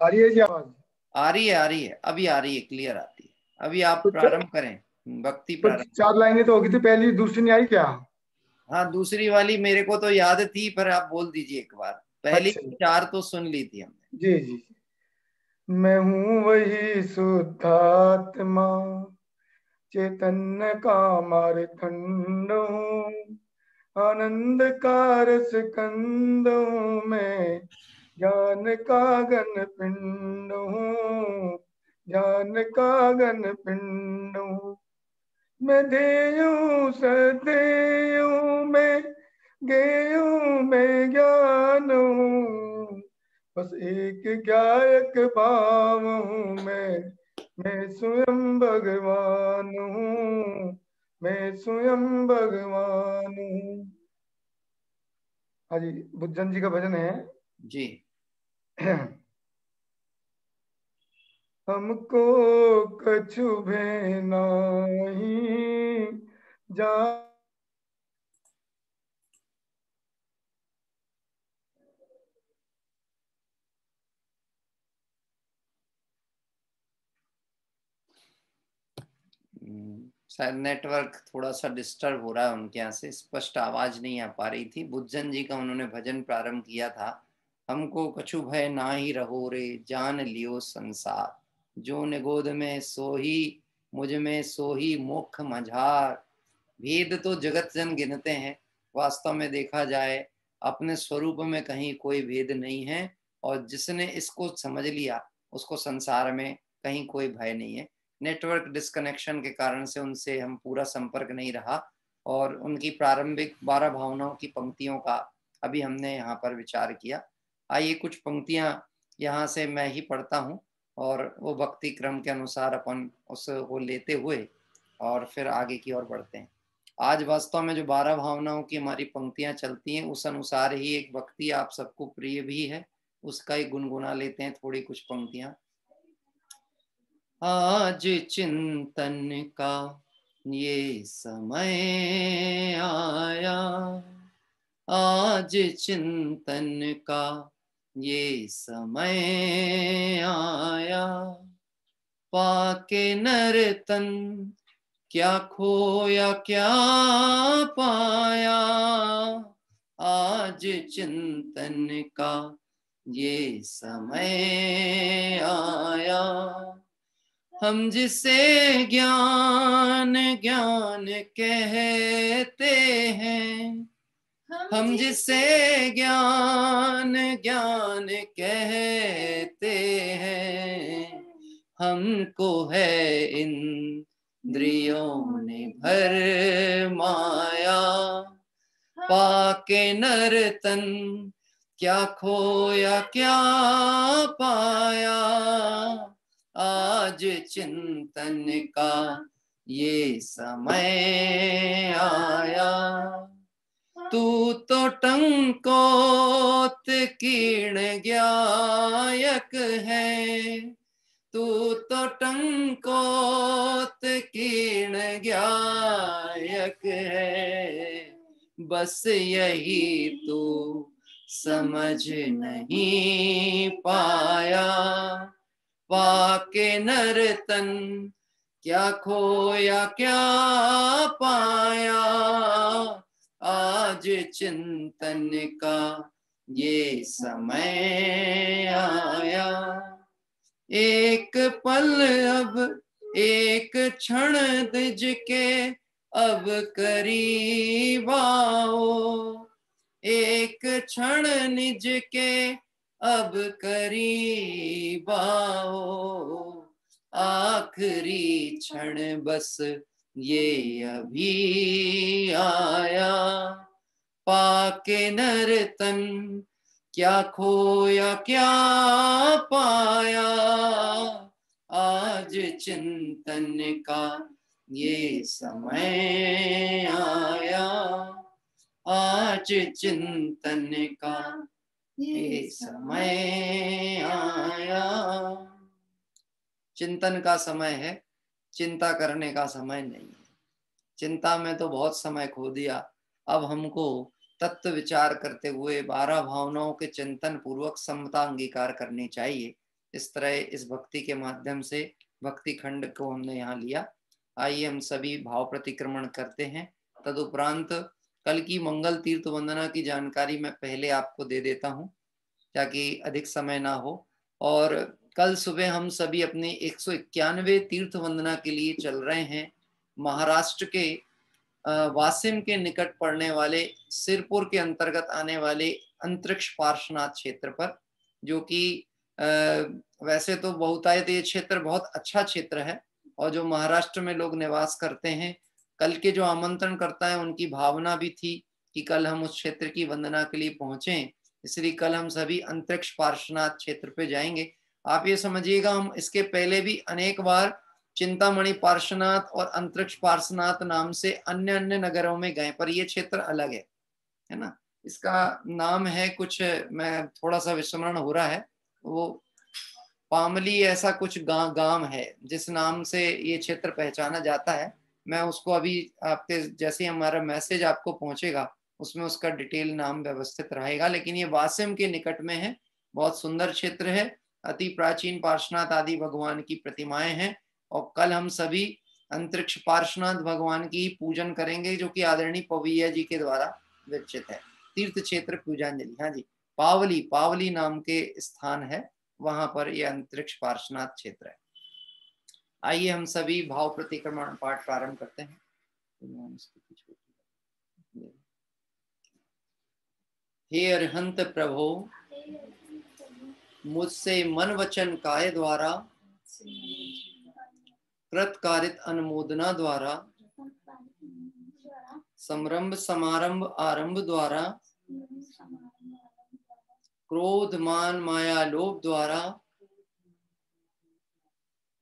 आ रही है जी आवाज? आ रही है, अभी आ रही है, क्लियर आती है। अभी आप प्रारंभ करें, भक्ति तो प्रारंभ। 4 लाइनें तो होगी थी, पहली दूसरी नहीं आई क्या? हाँ दूसरी वाली मेरे को तो याद थी, पर आप बोल दीजिए एक बार। पहली अच्छा 4 तो सुन ली थी हमने। जी जी, मैं हूँ वही शुद्धात्मा, चैतन्य का मार्तंड हूँ, आनंद का रस कंद हूँ मैं, ज्ञान का घन पिंड हूँ, ज्ञान का घन पिंड हूँ। मैं देयूं सदेयूं मैं, गेयूं मैं ज्ञान हूँ, बस एक गायक भाव हूँ मैं, मैं स्वयं भगवान हूँ, मैं स्वयं भगवान हूँ। हाँ जी, बुद्धन जी का भजन है जी। हमको कछु भय नाही जा शायद नेटवर्क थोड़ा सा डिस्टर्ब हो रहा है उनके यहाँ से, स्पष्ट आवाज नहीं आ पा रही थी। बुद्धन जी का उन्होंने भजन प्रारंभ किया था, हमको कछु भय ना ही रहो रे, जान लियो संसार, जो निगोद में सोही, मुझ में सोही मोक्ष मझार। भेद तो जगत जन गिनते हैं, वास्तव में देखा जाए अपने स्वरूप में कहीं कोई भेद नहीं है, और जिसने इसको समझ लिया उसको संसार में कहीं कोई भय नहीं है। नेटवर्क डिस्कनेक्शन के कारण से उनसे हम पूरा संपर्क नहीं रहा, और उनकी प्रारंभिक 12 भावनाओं की पंक्तियों का अभी हमने यहाँ पर विचार किया। आइए कुछ पंक्तियां यहाँ से मैं ही पढ़ता हूँ, और वो भक्ति क्रम के अनुसार अपन उसको लेते हुए और फिर आगे की ओर बढ़ते हैं। आज वास्तव में जो 12 भावनाओं की हमारी पंक्तियां चलती हैं, उस अनुसार ही एक भक्ति आप सबको प्रिय भी है, उसका ही गुनगुना लेते हैं थोड़ी कुछ पंक्तियां। आज चिंतन का ये समय आया, आज चिंतन का ये समय आया, पाके नर तन क्या खोया क्या पाया, आज चिंतन का ये समय आया, हम जिसे ज्ञान ज्ञान कहते हैं, हम जिसे ज्ञान ज्ञान कहते हैं, हमको है इंद्रियों ने भर माया, पाके नर तन क्या खोया क्या पाया, आज चिंतन का ये समय आया, तू तो टंकोत कीर्ण ज्ञायक है, तू तो टंकोत कीर्ण ज्ञायक है, बस यही तू समझ नहीं पाया, पाके नर तन क्या खोया क्या पाया, आज चिंतन का ये समय आया, एक पल अब एक क्षण दिज के अब करीब आओ, एक क्षण निज के अब करीब आओ, आखिरी क्षण बस ये अभी आया, पाके नर तन क्या खोया क्या पाया, आज चिंतन का ये समय आया, आज चिंतन का ये समय आया। चिंतन का समय है, चिंता करने का समय नहीं है। चिंता में तो बहुत समय खो दिया, अब हमको तत्व विचार करते हुए 12 भावनाओं के चिंतन पूर्वक समता अंगीकार करनी चाहिए। इस तरह इस भक्ति के माध्यम से भक्ति खंड को हमने यहाँ लिया। आइए हम सभी भाव प्रतिक्रमण करते हैं। तदुपरांत कल की मंगल तीर्थ वंदना की जानकारी मैं पहले आपको दे देता हूँ ताकि अधिक समय ना हो। और कल सुबह हम सभी अपनी 191 तीर्थ वंदना के लिए चल रहे हैं महाराष्ट्र के वासिम के निकट पड़ने वाले सिरपुर के अंतर्गत आने वाले अंतरिक्ष पार्श्वनाथ क्षेत्र पर, जो कि वैसे तो बहुतायत ये क्षेत्र बहुत अच्छा क्षेत्र है और जो महाराष्ट्र में लोग निवास करते हैं, कल के जो आमंत्रण करता है उनकी भावना भी थी कि कल हम उस क्षेत्र की वंदना के लिए पहुंचे, इसलिए कल हम सभी अंतरिक्ष पार्श्वनाथ क्षेत्र पे जाएंगे। आप ये समझिएगा, हम इसके पहले भी अनेक बार चिंतामणि पार्श्वनाथ और अंतरिक्ष पार्श्वनाथ नाम से अन्य अन्य नगरों में गए, पर ये क्षेत्र अलग है ना। इसका नाम है कुछ, मैं थोड़ा सा विस्मरण हो रहा है, वो पामली ऐसा कुछ गांव है जिस नाम से ये क्षेत्र पहचाना जाता है। मैं उसको अभी आपके जैसे हमारा मैसेज आपको पहुंचेगा उसमें उसका डिटेल नाम व्यवस्थित रहेगा, लेकिन ये वासिम के निकट में है। बहुत सुंदर क्षेत्र है, अति प्राचीन पार्श्वनाथ आदि भगवान की प्रतिमाएं हैं, और कल हम सभी अंतरिक्ष पार्श्वनाथ भगवान की पूजन करेंगे जो कि आदरणीय पवैया जी के द्वारा विरचित है। तीर्थ क्षेत्र पूजांजलि, हाँ जी, पावली, पावली नाम के स्थान है, वहां पर ये अंतरिक्ष पार्श्वनाथ क्षेत्र है। आइए हम सभी भाव प्रतिक्रमण पाठ प्रारंभ करते हैं। हे अरहंत प्रभो, मुझसे मन वचन काय द्वारा कृत कारित अनुमोदना द्वारा समरंभ समारंभ आरंभ द्वारा क्रोध मान माया लोभ द्वारा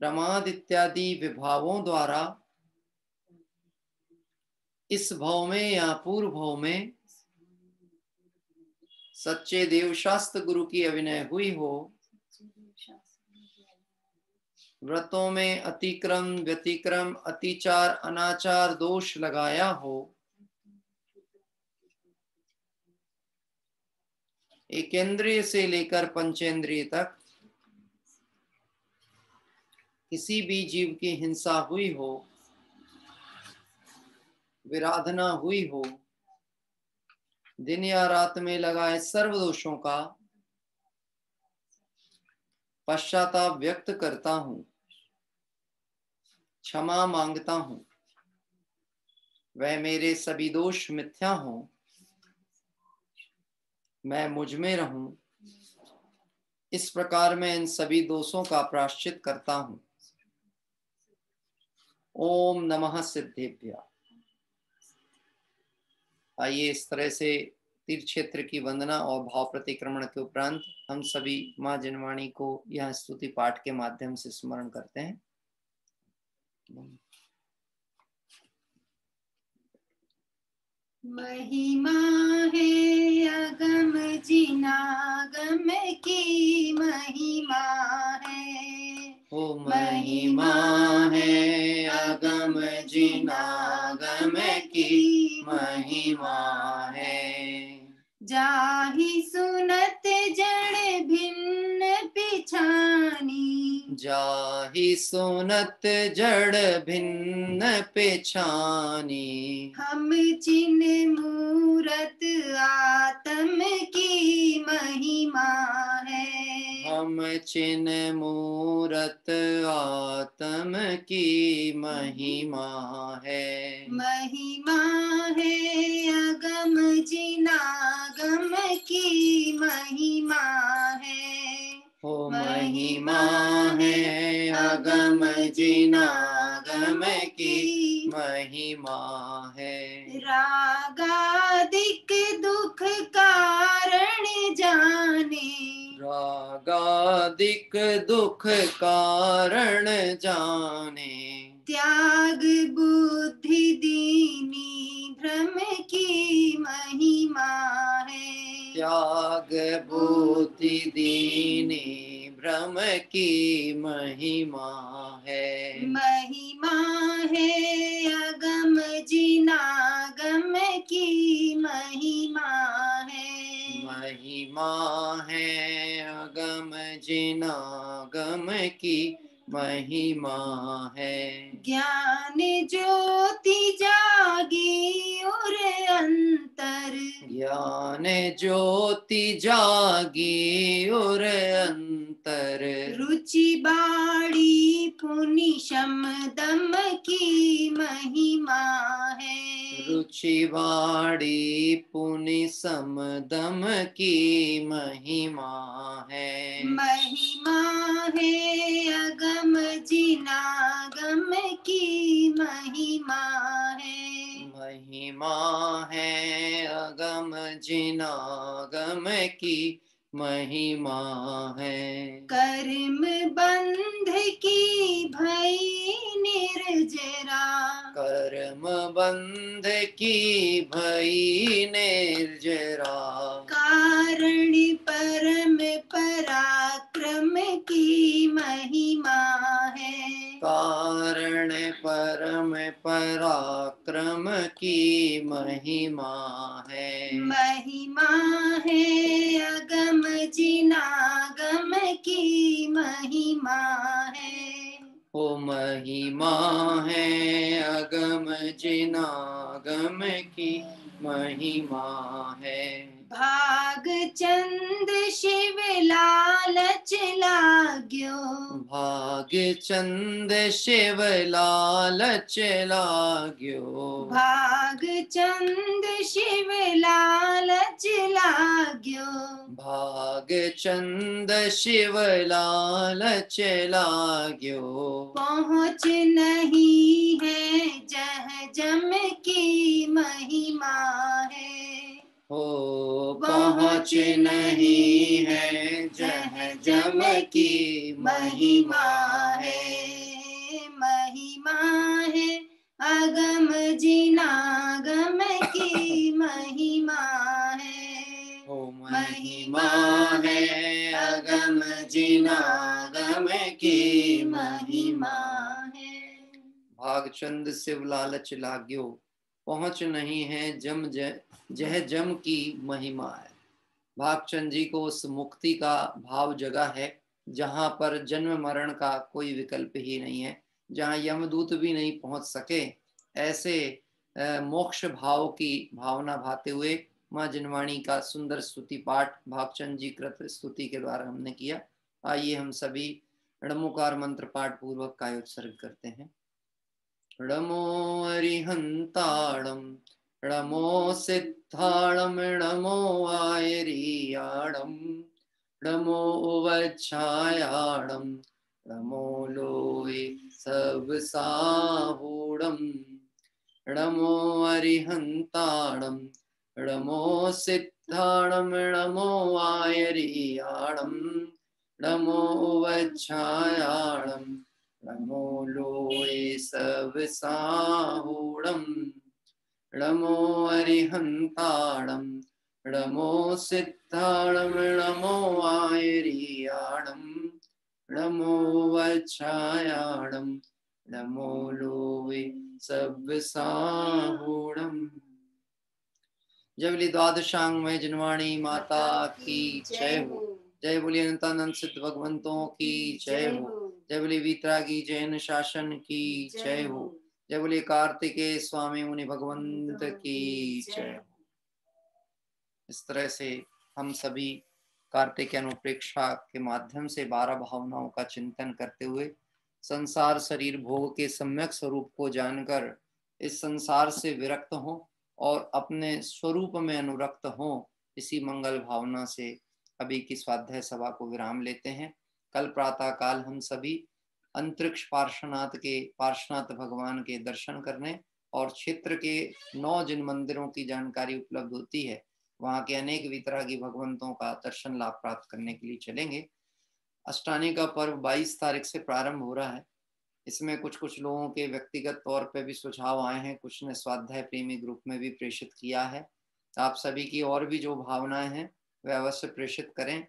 प्रमाद इत्यादि विभावों द्वारा इस भव में या पूर्व भव में सच्चे देव शास्त्र गुरु की अभिनय हुई हो, व्रतों में अतिक्रम व्यतिक्रम अतिचार अनाचार दोष लगाया हो, एकेंद्रिय से लेकर पंचेंद्रिय तक किसी भी जीव की हिंसा हुई हो, विराधना हुई हो, दिन या रात में लगाए सर्व दोषों का पश्चाताप व्यक्त करता हूं, क्षमा मांगता हूं, वह मेरे सभी दोष मिथ्या हों, मैं मुझ में रहूं, इस प्रकार मैं इन सभी दोषों का प्रायश्चित करता हूं। ओम नमः सिद्धेभ्यः। आइए इस तरह से तीर्थ क्षेत्र की वंदना और भाव प्रतिक्रमण के उपरांत हम सभी माँ जिनवाणी को यह स्तुति पाठ के माध्यम से स्मरण करते हैं। महिमा है अगम जिनागम की महिमा है, ओ महिमा है अगम जिनागम की महिमा है, जाहि सुनत जड़ भिन्न पिछानी, जाहि सुनत जड़ भिन्न पेछानी, हम चिन्ह मूरत आत्म की महिमा है, हम चिन्ह मूरत आत्म की महिमा है, महिमा है अगम जिनागम की महिमा है, ओ महिमा है अगम जिनागम की महिमा है, रागादिक दुख कारण जाने, रागादिक दुख कारण जाने, त्याग बुद्धि दीनी भ्रम की महिमा है, त्याग बुद्धि दीनी भ्रम की महिमा है, महिमा है अगम जिनागम की महिमा है, महिमा है अगम जिनागम की महिमा है, ज्ञान ज्योति जागी और अंतर, ज्ञान ज्योति जागी और अंतर, रुचि बाड़ी पुनि शम दम की महिमा है, रुचि बाड़ी पुनि समदम की महिमा है, महिमा है अगम जिनागम की महिमा है, महिमा है अगम जिनागम की महिमा है। कर्म बंध की भई निर्जरा, कर्म बंध की भई निर्जरा, कारण परम पराक्रम की महिमा है। कारण परम पराक्रम की महिमा है। महिमा है अगम जिनागम की महिमा है। ओ महिमा है अगम जिनागम की महिमा है। भाग चंद शिव लालच लाग्यो, भाग चंद शिव लालच लाग्यो, भाग चंद शिव लालच लाग्यो, भाग चंद शिव लालच लाग्यो, पहुँच नहीं है जह जम की महिमा है। हो पहुँच नहीं है जह जम की महिमा है। महिमा है अगम जिनागम की महिमा है। हो महिमा है अगम जिनागम की महिमा है। भागचंद शिव लालच लाग्यो, पहुँच नहीं है जह जम की महिमा है। भागचंद जी को उस मुक्ति का भाव जगा है जहाँ पर जन्म मरण का कोई विकल्प ही नहीं है, जहाँ यमदूत भी नहीं पहुँच सके। ऐसे मोक्ष भाव की भावना भाते हुए माँ जिनवाणी का सुंदर स्तुति पाठ भागचंद जी कृत स्तुति के द्वारा हमने किया। आइए हम सभी णमोकार मंत्र पाठ पूर्वक काय उत्सर्ग करते हैं। णमो अरिहंताणम, णमो सिद्धाणम, णमो आयरियाणम, णमो वच्छायाणम, णमो लोए सब साहूणम, णमो अरिहंताणम, णमो सिद्धाणम, णमो आयरियाणम, णमो वच्छायाणम, णमो लोए सब साहूणम, णमो अरिहंताणम, णमो सिद्धाणम, णमो आयरियाणम, णमो वच्छायाणम, णमो लोए सब साहूणम। जय बोली द्वादशांग में जिनवाणी माता की जय हो। जय बोली अनंतानंद सिद्ध भगवंतों की जय हो। जय बोली वीतरागी जैन शासन की जय हो। जय बोली कार्तिकेय स्वामी मुनि भगवंत की जय हो। इस तरह से हम सभी कार्तिक अनुप्रेक्षा के माध्यम से 12 भावनाओं का चिंतन करते हुए संसार शरीर भोग के सम्यक स्वरूप को जानकर इस संसार से विरक्त हों और अपने स्वरूप में अनुरक्त हों, इसी मंगल भावना से अभी की स्वाध्याय सभा को विराम लेते हैं। कल प्रातः काल हम सभी अंतरिक्ष पार्श्वनाथ भगवान के दर्शन करने और क्षेत्र के 9 जिन मंदिरों की जानकारी उपलब्ध होती है वहाँ के अनेक वितरागी भगवंतों का दर्शन लाभ प्राप्त करने के लिए चलेंगे। अष्टानी का पर्व 22 तारीख से प्रारंभ हो रहा है। इसमें कुछ लोगों के व्यक्तिगत तौर पे भी सुझाव आए हैं, कुछ ने स्वाध्याय प्रेमी ग्रुप में भी प्रेषित किया है। आप सभी की और भी जो भावनाएं हैं वे अवश्य प्रेषित करें।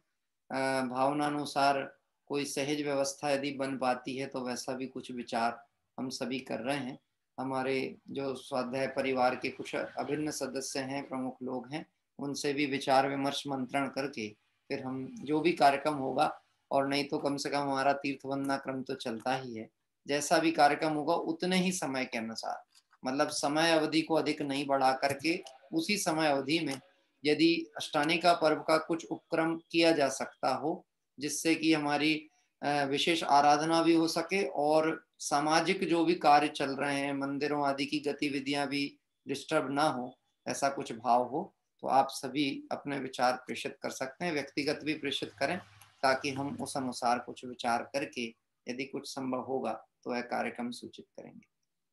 भावनानुसार कोई सहज व्यवस्था यदि बन पाती है तो वैसा भी कुछ विचार हम सभी कर रहे हैं। हमारे जो स्वाध्याय परिवार के कुछ अभिन्न सदस्य हैं, प्रमुख लोग हैं, उनसे भी विचार विमर्श मंत्रण करके फिर हम जो भी कार्यक्रम होगा, और नहीं तो कम से कम हमारा तीर्थ वंदना क्रम तो चलता ही है, जैसा भी कार्यक्रम होगा उतने ही समय के अनुसार, मतलब समय अवधि को अधिक नहीं बढ़ा करके उसी समय अवधि में यदि अष्टानी का पर्व का कुछ उपक्रम किया जा सकता हो जिससे कि हमारी विशेष आराधना भी हो सके और सामाजिक जो भी कार्य चल रहे हैं, मंदिरों आदि की गतिविधियां भी डिस्टर्ब ना हो, ऐसा कुछ भाव हो तो आप सभी अपने विचार प्रेषित कर सकते हैं। व्यक्तिगत भी प्रेषित करें ताकि हम उस अनुसार कुछ विचार करके यदि कुछ संभव होगा तो वह कार्यक्रम सूचित करेंगे।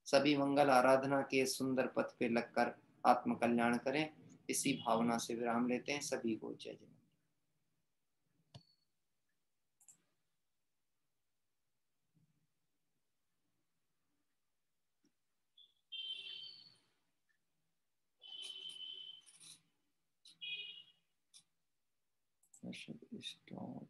सभी मंगल आराधना के सुंदर पथ पे लगकर आत्म कल्याण करें, इसी भावना से विराम लेते हैं। सभी को जय जय। stop.